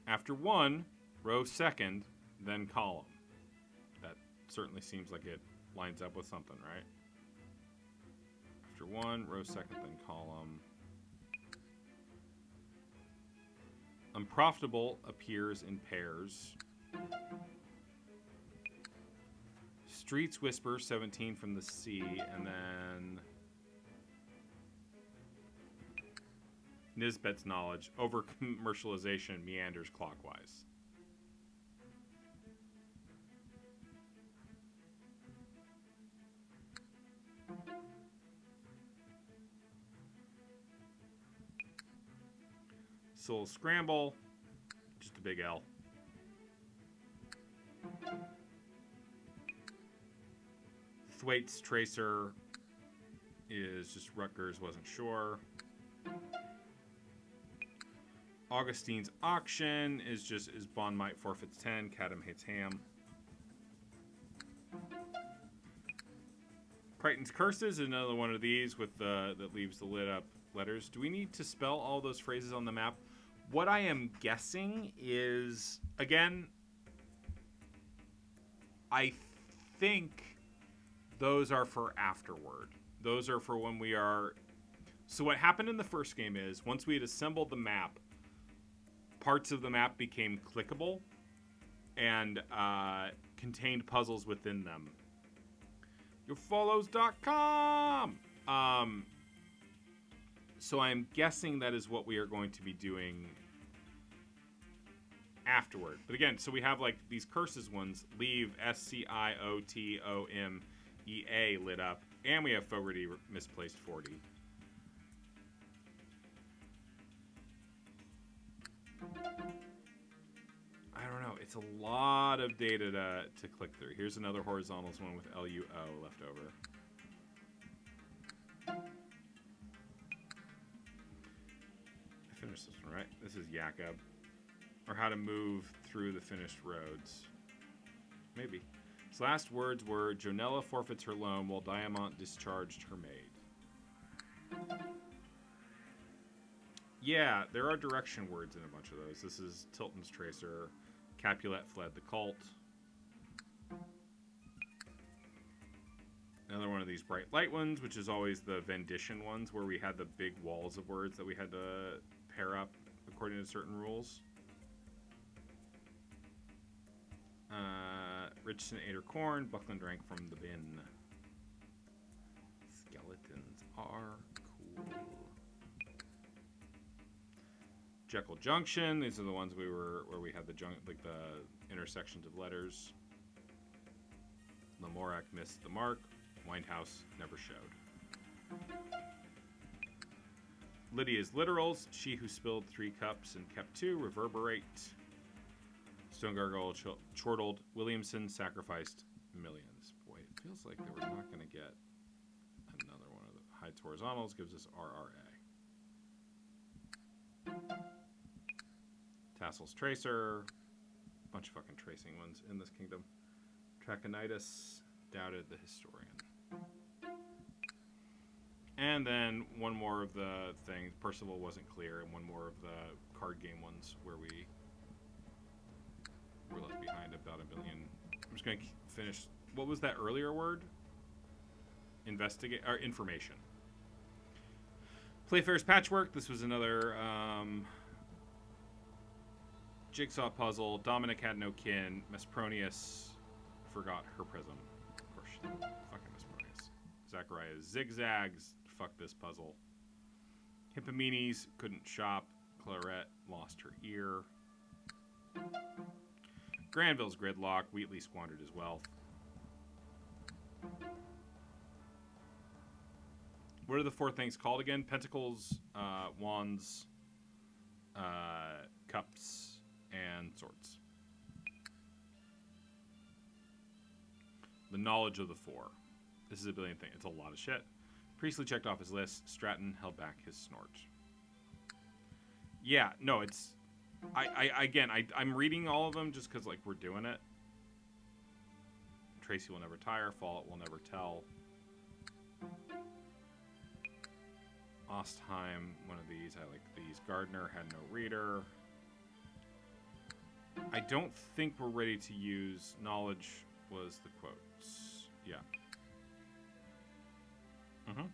After one, row second, then column. That certainly seems like it lines up with something, right? After one, row second, then column. Unprofitable appears in pairs. Streets whisper 17 from the sea, and then Nisbet's knowledge. Over commercialization meanders clockwise. Soul Scramble, just a big L. Thwaites Tracer is just Rutgers wasn't sure. Augustine's Auction is Bond Might forfeits 10, Cadam hates ham. Crichton's Curses is another one of these with the that leaves the lit up letters. Do we need to spell all those phrases on the map? What I am guessing is, again, I think those are for afterward. Those are for when we are... So what happened in the first game is, once we had assembled the map, parts of the map became clickable and contained puzzles within them. YourFollows.com! So I'm guessing that is what we are going to be doing afterward. But again, so we have like these curses ones. Leave SCIOTOMEA lit up. And we have Fogarty misplaced 40. I don't know. It's a lot of data to click through. Here's another horizontals one with LUO left over. I finished this one, right? This is Jakob. Or how to move through the finished roads. Maybe. His last words were, Jonella forfeits her loan while Diamant discharged her maid. Yeah, there are direction words in a bunch of those. This is Tilton's Tracer. Capulet fled the cult. Another one of these bright light ones, which is always the Vendition ones, where we had the big walls of words that we had to pair up according to certain rules. Richardson ate her corn. Buckland drank from the bin. Skeletons are cool. Jekyll Junction. These are the ones where we had the intersections of letters. Lamorak missed the mark. Winehouse never showed. Lydia's literals. She who spilled 3 cups and kept 2. Reverberate. Stone Gargoyle chortled. Williamson sacrificed millions. Boy, it feels like they were not going to get another one of the Heights horizontals. Gives us RRA. Tassel's Tracer. Bunch of fucking tracing ones in this kingdom. Trachonitis. Doubted the historian. And then one more of the things. Percival wasn't clear. And one more of the card game ones where we were left behind about a billion. I'm just going to finish. What was that earlier word? Investigate or information. Playfair's Patchwork. This was another jigsaw puzzle. Dominic had no kin. Mespronius forgot her prism. Of course, fucking Mespronius. Zacharias zigzags. Fuck this puzzle. Hippomenes couldn't shop. Clarette lost her ear. Granville's gridlock. Wheatley squandered his wealth. What are the 4 things called again? Pentacles, wands, cups, and swords. The knowledge of the 4. This is a billion thing. It's a lot of shit. Priestley checked off his list. Stratton held back his snort. Yeah, no, it's... I'm reading all of them just because, like, we're doing it. Tracy will never tire. Fallout will never tell. Ostheim, one of these. I like these. Gardner had no reader. I don't think we're ready to use knowledge was the quotes. Yeah. Mm-hmm.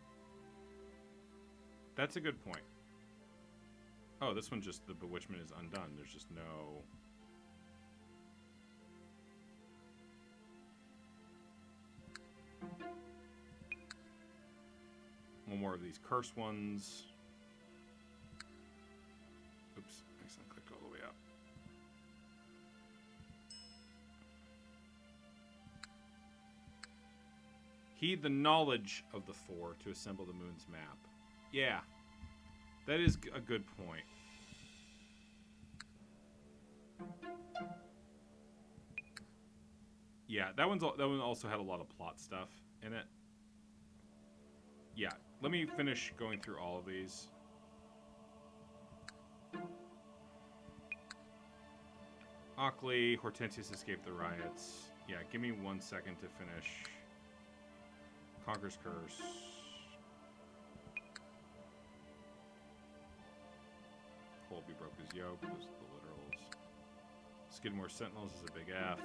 That's a good point. Oh, this one just, the bewitchment is undone. There's just no... One more of these curse ones. Oops, I accidentally clicked all the way up. Heed the knowledge of the four to assemble the moon's map. Yeah, that is a good point. Yeah, that one also had a lot of plot stuff in it. Yeah, let me finish going through all of these. Ockley, Hortensius escaped the riots. Yeah, give me 1 second to finish. Conqueror's Curse. Colby broke his yoke. Those are the literals. Skidmore Sentinels is a big F.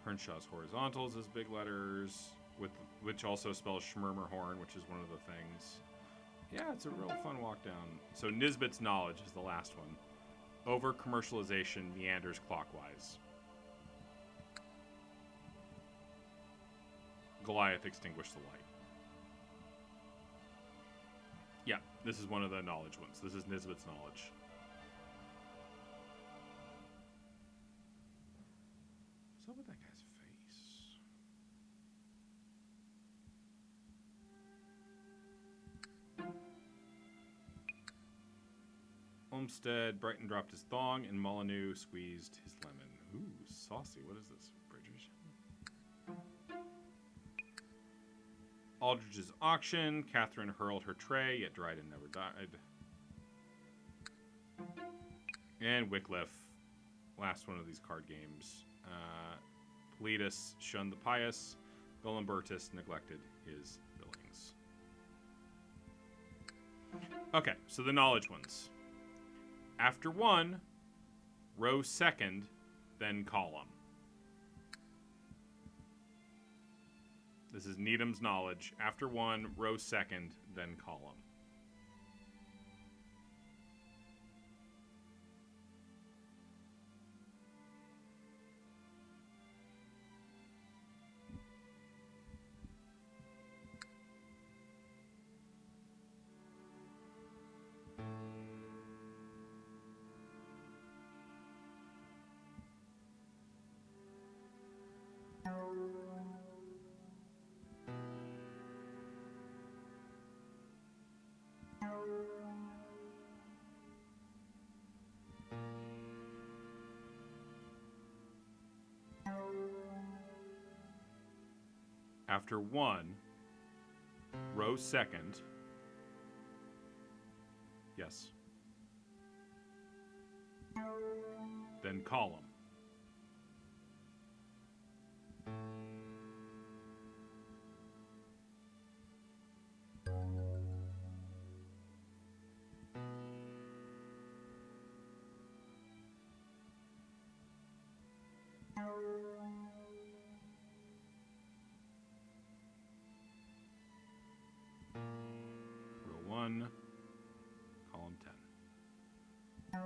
Hernshaw's Horizontals is big letters, which also spells Schmurmerhorn, which is one of the things. Yeah, it's a real fun walk down. So Nisbet's Knowledge is the last one. Over-commercialization meanders clockwise. Goliath extinguished the light. Yeah, this is one of the knowledge ones. This is Nisbet's Knowledge. What's up with that guy's face? Olmsted, Brighton dropped his thong, and Molyneux squeezed his lemon. Ooh, saucy. What is this? Bridges? Aldridge's auction. Catherine hurled her tray, yet dried and never died. And Wycliffe. Last one of these card games. Politus shunned the pious. Golimbertus neglected his billings. Okay, so the knowledge ones. After one, row second, then column. This is Needham's Knowledge. After one, row second, then column. After one, row second. Yes. Then column. Row 1, column 10.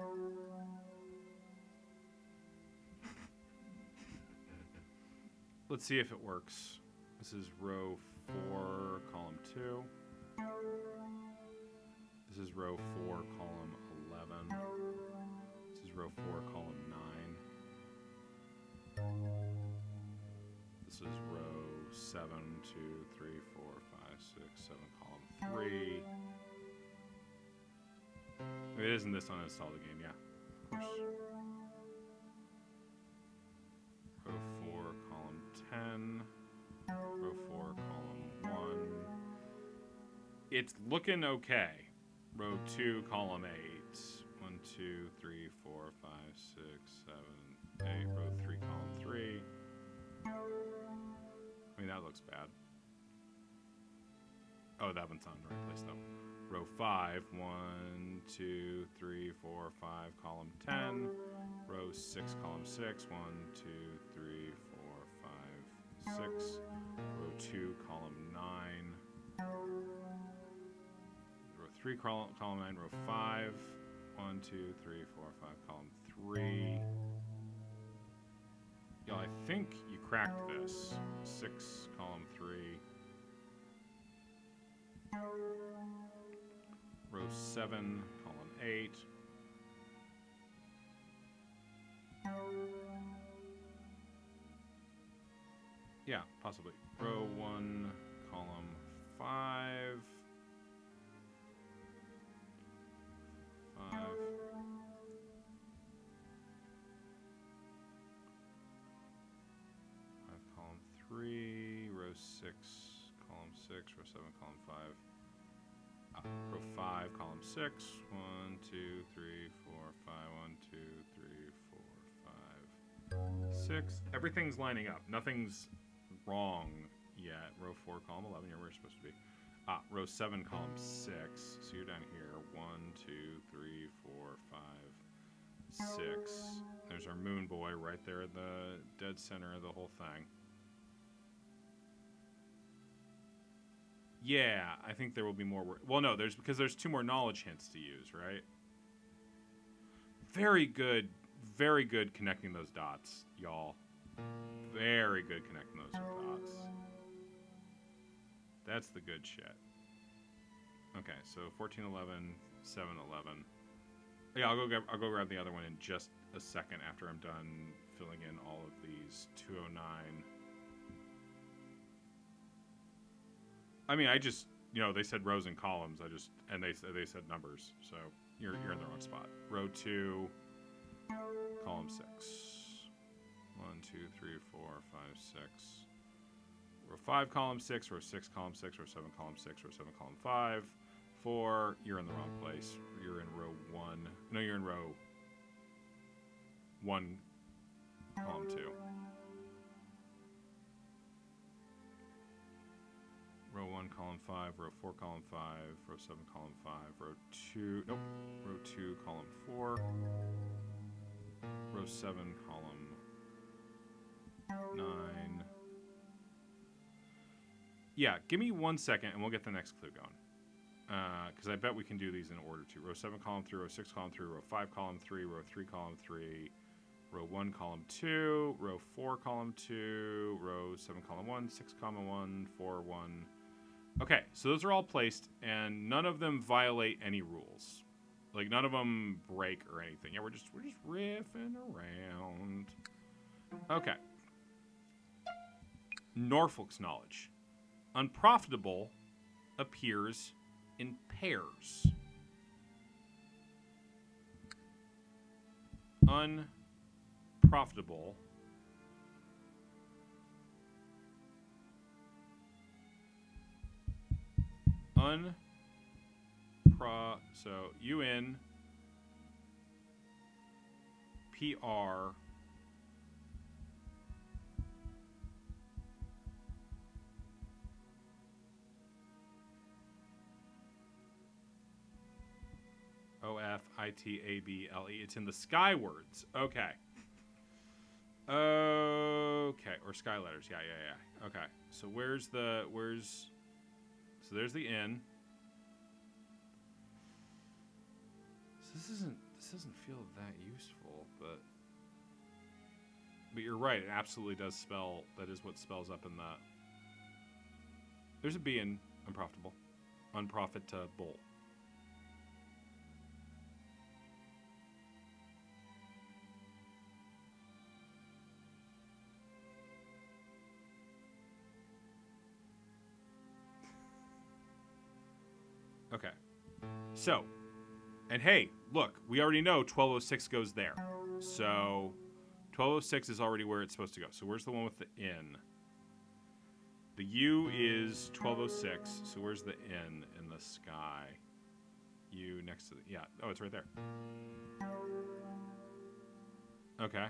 Let's see if it works. This is row 4, column 2. This is row 4, column 11. This is row 4, column 9. This is row 7, 2, 3, 4, 5, 6, 7, column 3. It isn't this uninstall the game, yeah. Of course. Row 4, column 10. Row 4, column It's looking okay. Row 2, column 8. 1, 2, 3, 4, 5, 6, 7, 8. Row 3, column 3. I mean, that looks bad. Oh, that one's on the right place, though. Row 5, 1, 2, 3, 4, 5, column 10. Row 6, column 6. 1, 2, 3, 4, 5, 6. Row 2, column 9. Row 3, column 9. Row 5. 1, 2, 3, 4, 5, column 3. Yeah, I think you cracked this. 6, column 3. Row 7, column 8. Yeah, possibly. Row 1, column 5. 5. Column 3. Row 6, column 6. Row 7, column 5. Row 5, column 6. 1, 2, 3, 4, 5. 1, 2, 3, 4, 5, 6. Everything's lining up. Nothing's wrong yet. Row 4, column 11. You're where you're supposed to be. Row 7, column 6. So you're down here. 1, 2, 3, 4, 5, 6. There's our moon boy right there at the dead center of the whole thing. Yeah, I think there will be more work. Well, no, because there's 2 more knowledge hints to use, right? Very good connecting those dots, y'all. Very good connecting those dots. That's the good shit. Okay, so 14, 11, 7, 11. Yeah, I'll go grab the other one in just a second after I'm done filling in all of these. 209. I mean, I just, they said rows and columns. And they said numbers. So you're in the wrong spot. Row 2, column 6. 1, 2, 3, 4, 5, 6. Row 5, column 6. Row 6, column 6. Row 7, column 6. Row 7, column 5. 4, you're in the wrong place. You're in row 1. No, you're in row 1, column 2. Row 1, column 5, row 4, column 5, row 7, column 5, row 2, nope, row 2, column 4, row 7, column 9. Yeah, give me 1 second and we'll get the next clue going. Because I bet we can do these in order too. Row 7, column 3, row 6, column 3, row 5, column 3, row 3, column 3, row 1, column 2, row 4, column 2, row 7, column 1, 6, column 1, 4, 1. Okay, so those are all placed, and none of them violate any rules. Like, none of them break or anything. Yeah, we're just riffing around. Okay. Norfolk's knowledge. Unprofitable appears in pairs. Unprofitable so UNPR OFITABLE. It's in the sky words. Okay. Okay, or sky letters. Yeah. Okay. So so there's the N. So this doesn't feel that useful, but you're right, it absolutely does spell, that is what spells up in the, there's a B in unprofitable. Unprofitable. Okay. So, and hey, look, we already know 1206 goes there. So, 1206 is already where it's supposed to go. So, where's the one with the N? The U is 1206. So, where's the N in the sky. U next to the... Yeah. Oh, it's right there. Okay.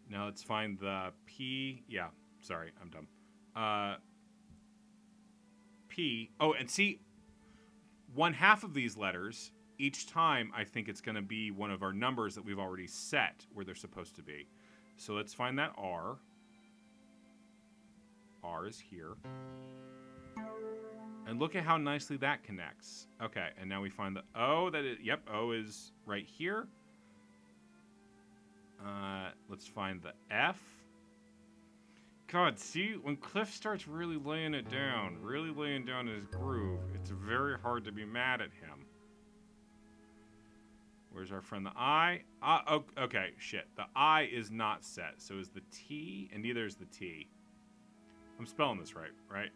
Now let's find the P. Yeah. Sorry, I'm dumb. P. Oh, and see, one half of these letters, each time I think it's going to be one of our numbers that we've already set where they're supposed to be. So let's find that R. R is here. And look at how nicely that connects. Okay, and now we find the O. Yep, O is right here. Let's find the F. God, see, when Cliff starts really laying it down, really laying down his groove, it's very hard to be mad at him. Where's our friend the I? Oh, okay, shit. The I is not set, so is the T, and neither is the T. I'm spelling this right?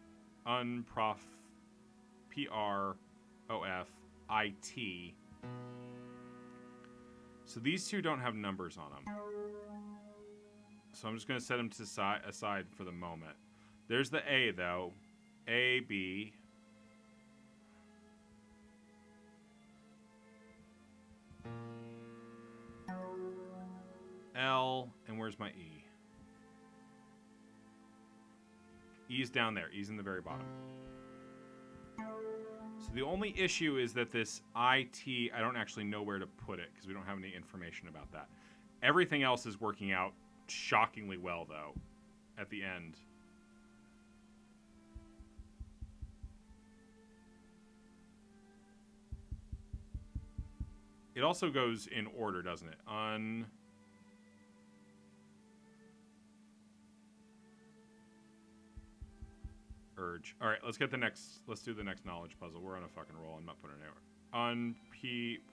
Unprof... P-R-O-F-I-T. So these two don't have numbers on them. So I'm just going to set them to aside for the moment. There's the A, though. A, B. L, and where's my E? E's down there. E's in the very bottom. So the only issue is that this IT, I don't actually know where to put it because we don't have any information about that. Everything else is working out shockingly well, though, at the end. It also goes in order, doesn't it? Urge. All right, let's do the next knowledge puzzle. We're on a fucking roll. I'm not putting it anywhere.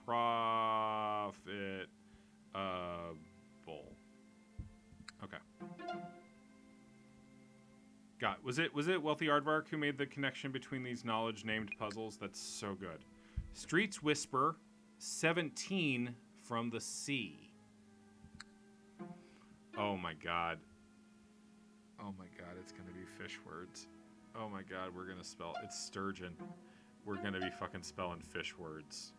Profit bull. Okay. Was it Wealthy Aardvark who made the connection between these knowledge named puzzles? That's so good. Streets Whisper 17 from the sea. Oh my god. Oh my god, it's gonna be fish words. Oh my god, we're gonna spell... It's sturgeon. We're gonna be fucking spelling fish words.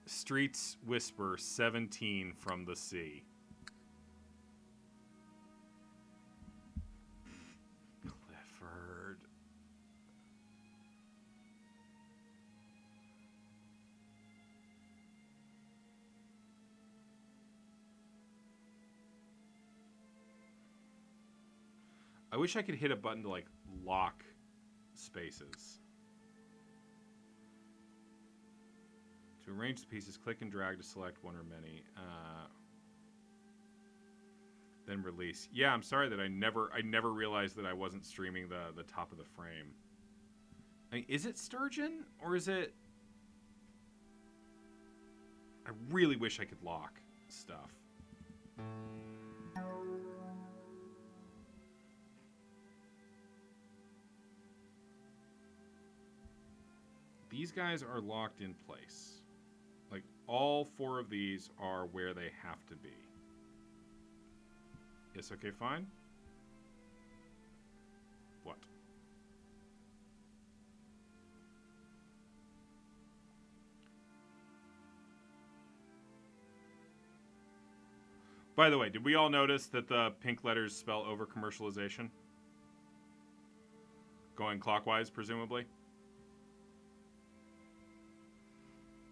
Streets Whisper 17 from the sea. Clifford. I wish I could hit a button to, like, lock spaces. To arrange the pieces, click and drag to select one or many. Then release. Yeah, I'm sorry that I never realized that I wasn't streaming the top of the frame. I mean, is it sturgeon or is it... I really wish I could lock stuff. These guys are locked in place. Like, all four of these are where they have to be. Yes, okay, fine. What? By the way, did we all notice that the pink letters spell over-commercialization? Going clockwise, presumably?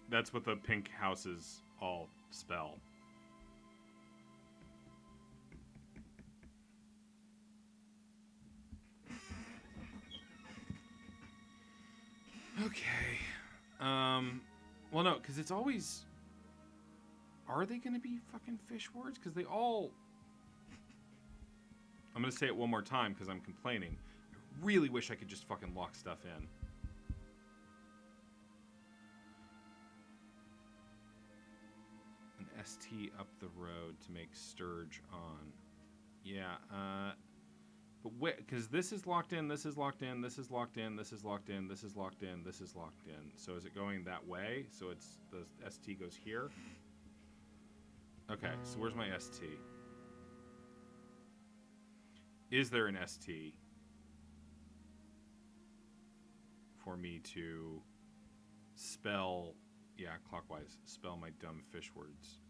That's what the pink houses all spell. Okay. Well, no, because it's always... Are they going to be fucking fish words? Because they all... I'm going to say it one more time because I'm complaining. I really wish I could just fucking lock stuff in. ST up the road to make Sturge on. Yeah, but wait, because this is locked in, this is locked in, this is locked in, this is locked in, this is locked in, this is locked in. So is it going that way? So it's the ST goes here? Okay, so where's my ST? Is there an ST? for me to spell, yeah, clockwise, spell my dumb fish words.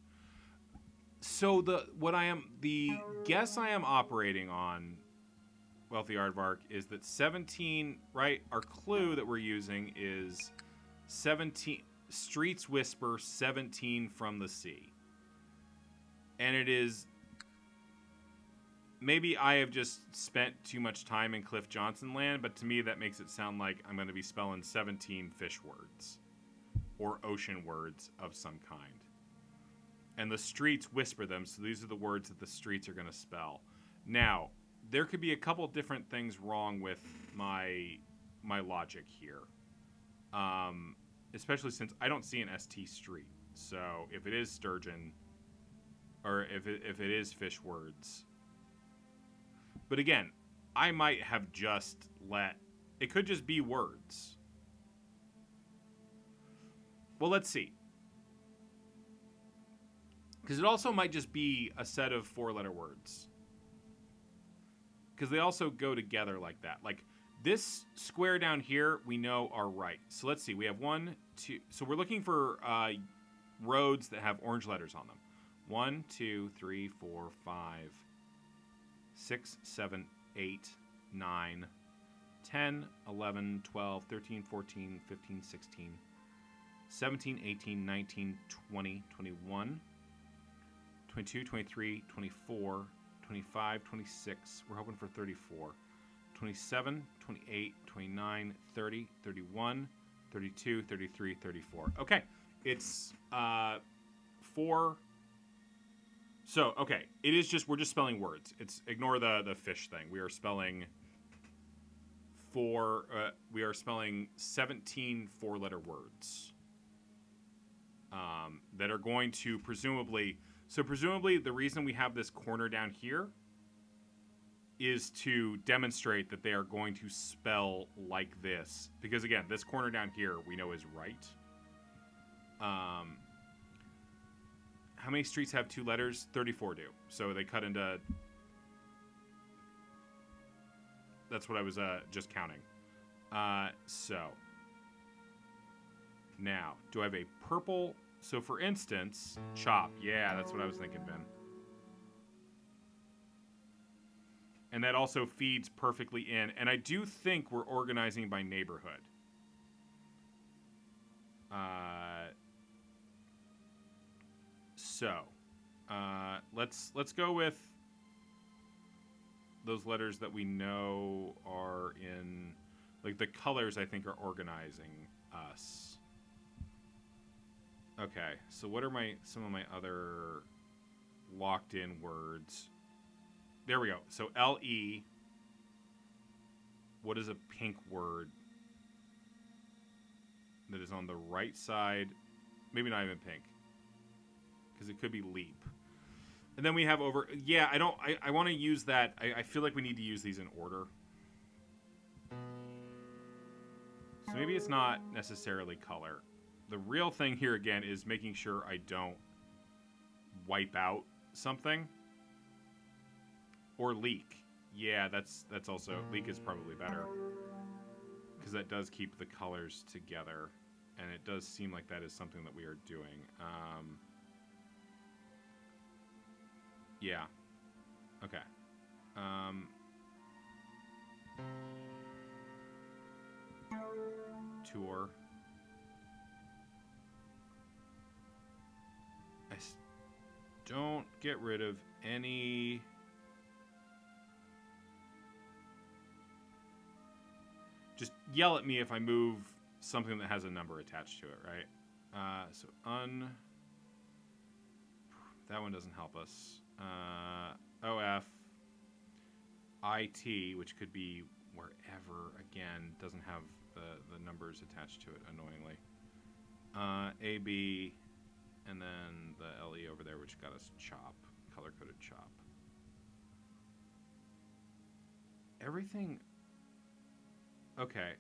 So the guess I am operating on, Wealthy Aardvark, is that 17, right? Our clue that we're using is 17, Streets Whisper 17 from the sea. And it is, maybe I have just spent too much time in Cliff Johnson land, but to me that makes it sound like I'm going to be spelling 17 fish words or ocean words of some kind. And the streets whisper them, so these are the words that the streets are going to spell. Now, there could be a couple different things wrong with my logic here. Especially since I don't see an ST street. So if it is sturgeon, or if it is fish words. But again, I might have just it could just be words. Well, let's see. Because it also might just be a set of 4-letter words. Because they also go together like that. Like, this square down here, we know are right. So let's see. We have 1, 2. So we're looking for roads that have orange letters on them. 1, 2, 3, 4, 5, 6, 7, 8, 9, 10, 11, 12, 13, 14, 15, 16, 17, 18, 19, 20, 21, 22, 23, 24, 25, 26. We're hoping for 34. 27, 28, 29, 30, 31, 32, 33, 34. Okay. It's 4. So, okay. It is just, we're just spelling words. It's, ignore the fish thing. We are spelling we are spelling 17 4-letter words. That are going to presumably, so presumably the reason we have this corner down here is to demonstrate that they are going to spell like this. Because again, this corner down here we know is right. How many streets have 2 letters? 34 do. So they cut into... That's what I was just counting. So. Now, do I have a purple... So for instance, chop. Yeah, that's what I was thinking, Ben. And that also feeds perfectly in. And I do think we're organizing by neighborhood. Let's go with those letters that we know are in, like the colors I think are organizing us. Okay, so what are some of my other locked in words? There we go. So LE. What is a pink word that is on the right side? Maybe not even pink, because it could be leap. And then we have over... Yeah, I want to use that. I feel like we need to use these in order. So maybe it's not necessarily color. The real thing here, again, is making sure I don't wipe out something. Or leak. Yeah, that's also... Leak is probably better. Because that does keep the colors together. And it does seem like that is something that we are doing. Yeah. Okay. Tour. Don't get rid of any... Just yell at me if I move something that has a number attached to it, right? So that one doesn't help us. OF. IT, which could be wherever, again, doesn't have the numbers attached to it, annoyingly. AB, and then the LE over there, which got us chop, color-coded chop. Everything... Okay,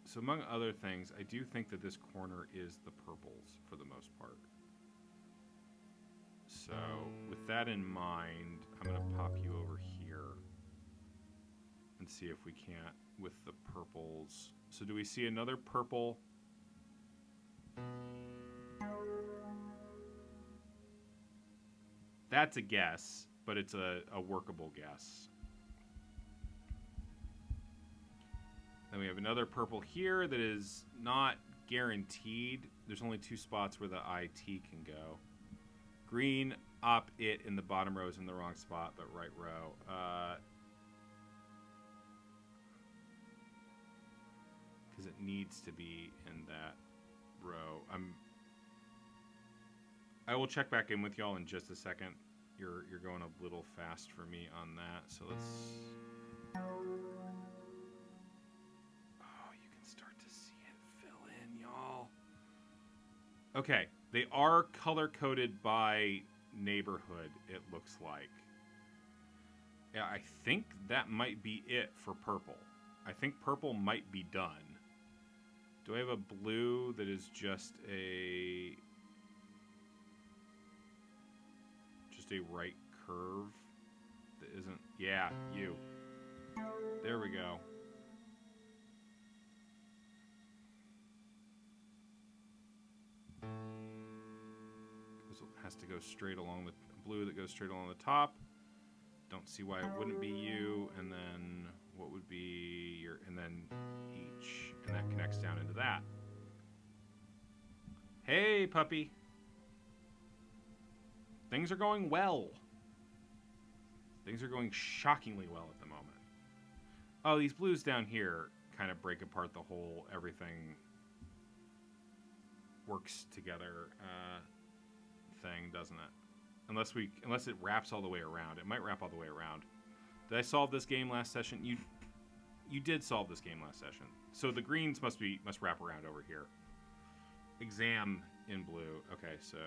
so among other things, I do think that this corner is the purples for the most part. So, with that in mind, I'm going to pop you over here and see if we can't, with the purples, So do we see another purple? That's a guess, but it's a workable guess. Then we have another purple here that is not guaranteed. There's only 2 spots where the IT can go. Green, up, it in the bottom row is in the wrong spot, but right row. Because it needs to be in that row. I will check back in with y'all in just a second. You're going a little fast for me on that, so let's... Oh, you can start to see it fill in, y'all. Okay, they are color-coded by neighborhood, it looks like. Yeah, I think that might be it for purple. I think purple might be done. Do I have a blue that is just a right curve that isn't... Yeah, you. There we go. Has to go straight along the blue that goes straight along the top. Don't see why it wouldn't be you, and then what would be your... and then each, and that connects down into that. Hey, puppy. Things are going well. Things are going shockingly well at the moment. Oh, these blues down here kind of break apart the whole everything works together thing, doesn't it? Unless it wraps all the way around. It might wrap all the way around. Did I solve this game last session? You did solve this game last session. So the greens must wrap around over here. Exam in blue. Okay, so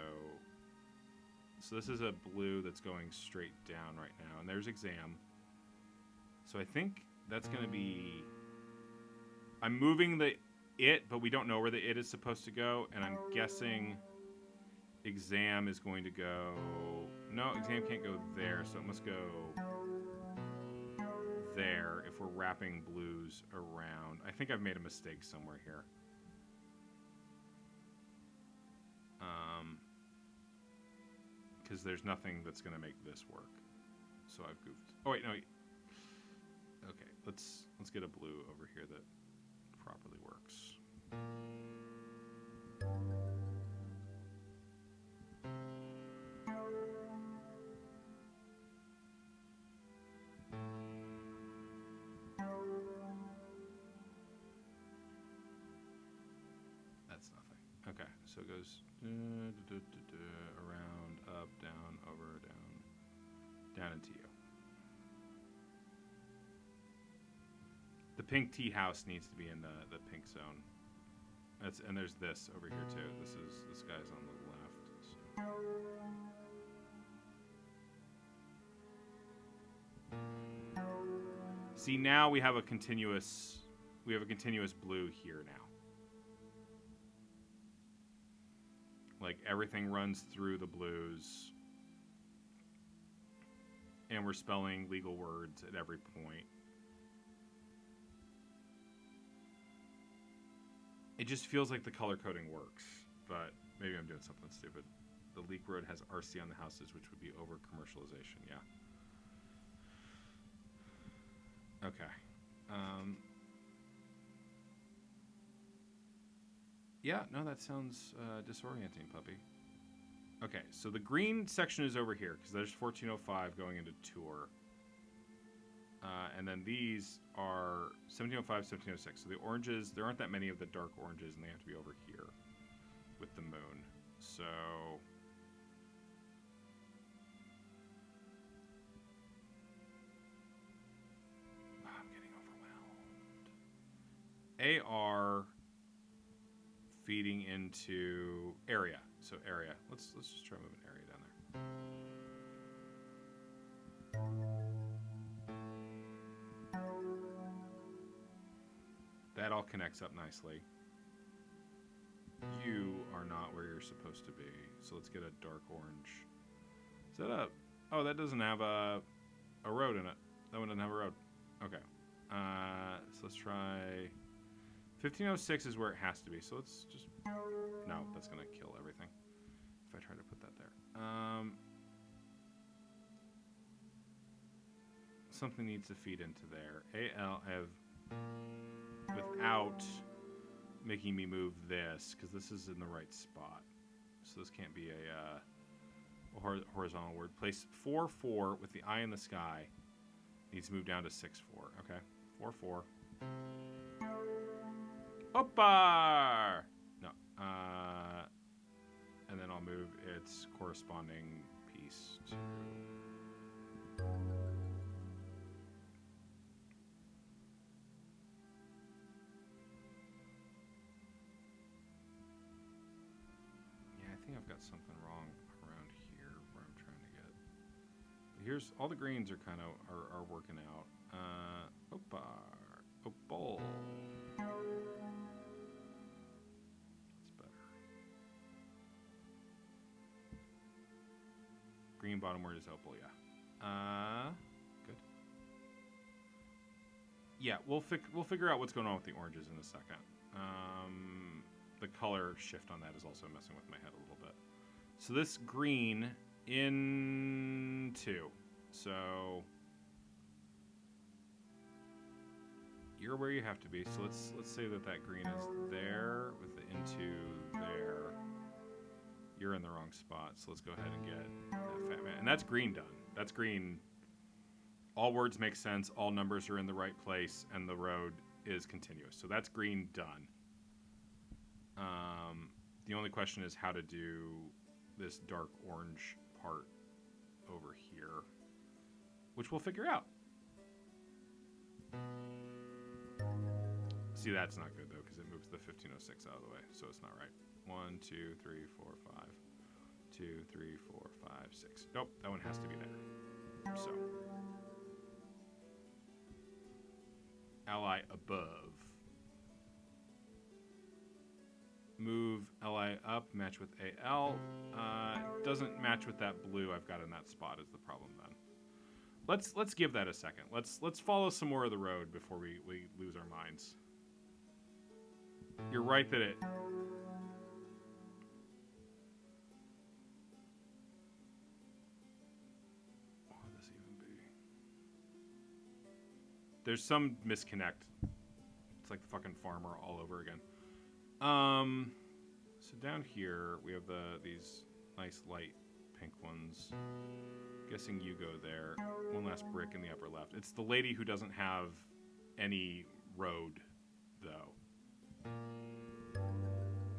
this is a blue that's going straight down right now, and there's exam. So I think that's going to be... I'm moving the it, but we don't know where the it is supposed to go, and I'm guessing exam is going to go... No, exam can't go there, so it must go there if we're wrapping blues around. I think I've made a mistake somewhere here. Because there's nothing that's going to make this work. So I've goofed. Oh, wait, no. Okay, let's get a blue over here that properly works. That's nothing. Okay, so it goes around, up, down, over, down into you. The pink tea house needs to be in the pink zone. And there's this over here too. This guy's on the left. So. See, now we have a continuous blue here now. Like everything runs through the blues. And we're spelling legal words at every point. It just feels like the color coding works, but maybe I'm doing something stupid. The leak road has RC on the houses, which would be over commercialization, yeah. Okay. Yeah, no, that sounds disorienting, puppy. Okay, so the green section is over here, because there's 1405 going into tour. And then these are 1705, 1706. So the oranges, there aren't that many of the dark oranges, and they have to be over here with the moon. So... I'm getting overwhelmed. AR feeding into area. So area. Let's just try moving area down there. That all connects up nicely. You are not where you're supposed to be. So let's get a dark orange. Is that a... Oh, that doesn't have a road in it. That one doesn't have a road. Okay. So let's try 1506 is where it has to be. So let's just... No, that's going to kill everything if I try to put that there. Something needs to feed into there. AL, I have... Without making me move this, because this is in the right spot. So this can't be a horizontal word. Place 4-4 with the eye in the sky. Needs to move down to 6-4. Okay. 4-4. Opa! No. And then I'll move its corresponding piece to... Yeah, I think I've got something wrong around here where I'm trying to get... Here's... All the greens are kind of... are working out. Opa! Opal! Green bottom word is opal, yeah. Good. Yeah, we'll figure out what's going on with the oranges in a second. The color shift on that is also messing with my head a little bit. So this green into. So you're where you have to be. So let's say that green is there with the into there. You're in the wrong spot, so let's go ahead and get that fat man. And that's green done. That's green. All words make sense, all numbers are in the right place, and the road is continuous. So that's green done. The only question is how to do this dark orange part over here, which we'll figure out. See, that's not good, though, because it moves the 1506 out of the way, so it's not right. 1, 2, 3, 4, 5. 2, 3, 4, 5, 6. Nope, that one has to be there. So. Ally above. Move Ally up, match with AL. Doesn't match with that blue I've got in that spot is the problem then. Let's give that a second. Let's follow some more of the road before we lose our minds. You're right that it... What would this even be? There's some misconnect. It's like the fucking farmer all over again. So down here we have these nice light pink ones. Guessing you go there. One last brick in the upper left. It's the lady who doesn't have any road, though.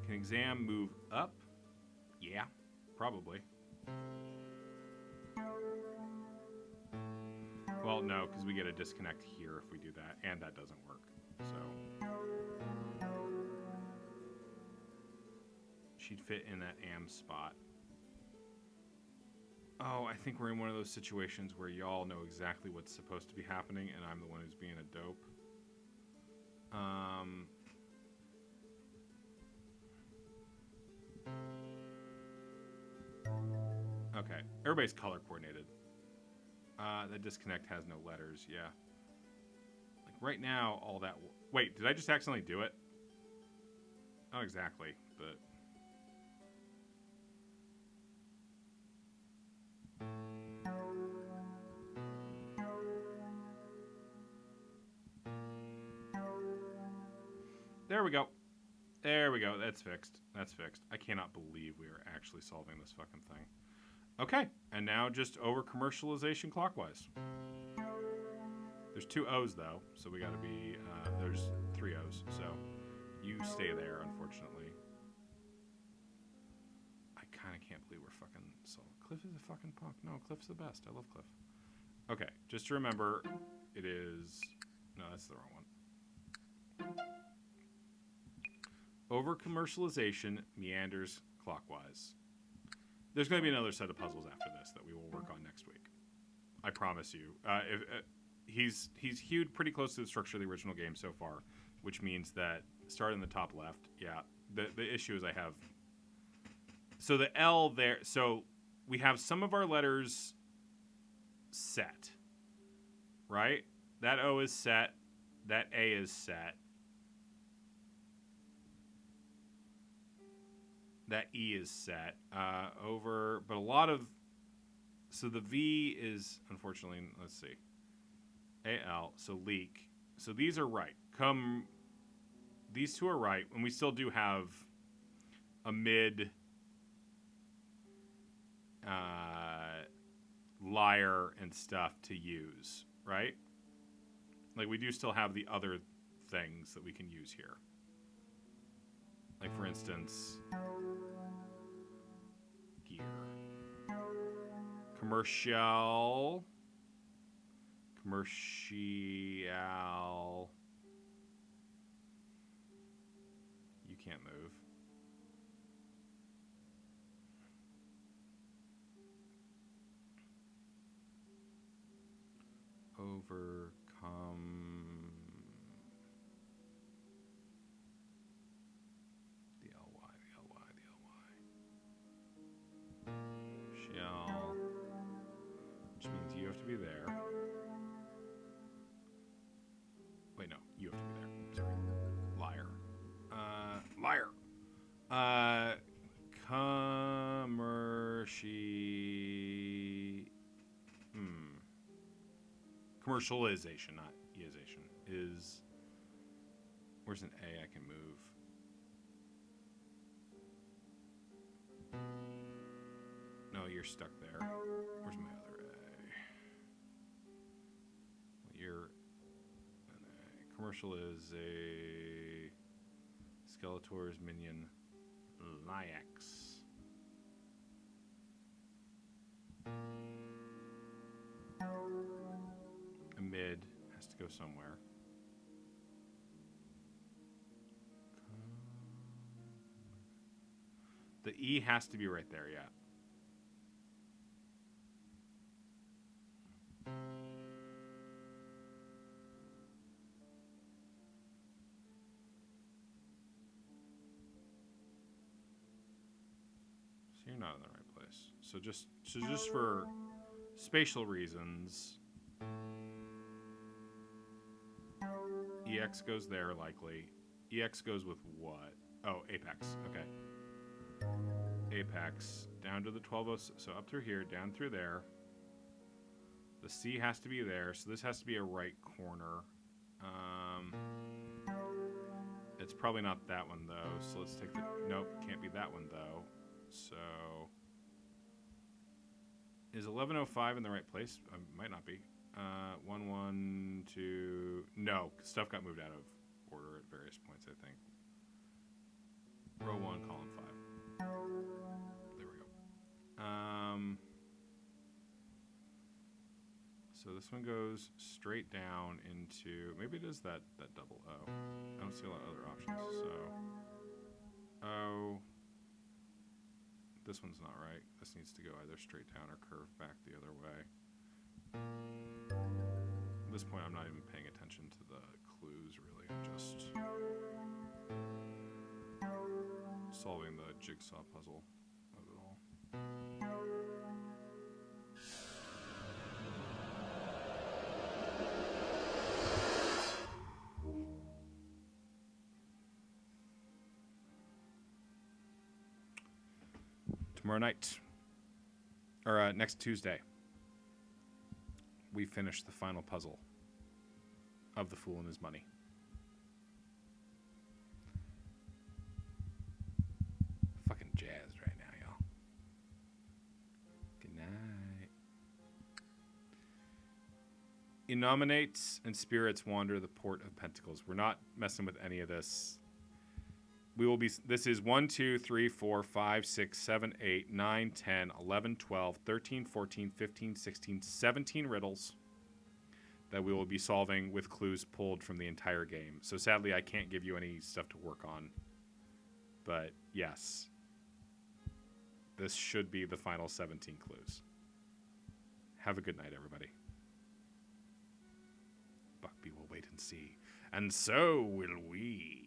Can exam move up? Yeah, probably. Well, no, because we get a disconnect here if we do that, and that doesn't work. So she'd fit in that AM spot. Oh, I think we're in one of those situations where y'all know exactly what's supposed to be happening, and I'm the one who's being a dope. Okay, everybody's color coordinated. The disconnect has no letters, yeah. Like right now, all that... Wait, did I just accidentally do it? Not exactly, but... There we go. There we go. That's fixed. That's fixed. I cannot believe we are actually solving this fucking thing. Okay, and now just over commercialization clockwise. There's 2 O's though, so we gotta be, there's 3 O's, so you stay there, unfortunately. I kinda can't believe we're fucking solving. Cliff is a fucking punk. No, Cliff's the best. I love Cliff. Okay, just to remember, it is, no, that's the wrong one. Over commercialization meanders clockwise. There's going to be another set of puzzles after this that we will work on next week. I promise you. He's hewed pretty close to the structure of the original game so far, which means that start in the top left. Yeah, the issue is I have... So the L there... So we have some of our letters set, right? That O is set. That A is set. That E is set. But a lot of... So the V is, unfortunately, let's see. AL, so leak. So these are right. These two are right, and we still do have a mid lyre and stuff to use, right? Like, we do still have the other things that we can use here. Like, for instance, gear. Commercial. You can't move. Overcome. The LY. Shall. Which means you have to be there. Wait, no. You have to be there. Sorry. Liar. Liar. Commercialization, not eization, is... Where's an A I can move? No, you're stuck there. Where's my other A? You're an A. Commercial is a... Skeletor's minion, Lyax. A mid has to go somewhere. The E has to be right there, yeah. So you're not in the right place. So just for spatial reasons, EX goes there likely. EX goes with what? Oh, Apex. Okay. Apex down to the 1206. So up through here, down through there. The C has to be there, so this has to be a right corner. It's probably not that one though. So let's take the... Nope, can't be that one though. So is 1105 in the right place? Might not be. 112. No, stuff got moved out of order at various points, I think. Row 1, column 5. There we go. So this one goes straight down into... Maybe it is that double O. I don't see a lot of other options. So O. This one's not right. This needs to go either straight down or curve back the other way. At this point, I'm not even paying attention to the clues, really. I'm just solving the jigsaw puzzle of it all. Tomorrow night, or next Tuesday, we finish the final puzzle of The Fool and His Money. Fucking jazzed right now, y'all. Good night. Innominates and spirits wander the port of pentacles. We're not messing with any of this. We will be... This is 1, 2, 3, 4, 5, 6, 7, 8, 9, 10, 11, 12, 13, 14, 15, 16, 17 riddles that we will be solving with clues pulled from the entire game. So sadly, I can't give you any stuff to work on. But yes, this should be the final 17 clues. Have a good night, everybody. Buckby will wait and see. And so will we.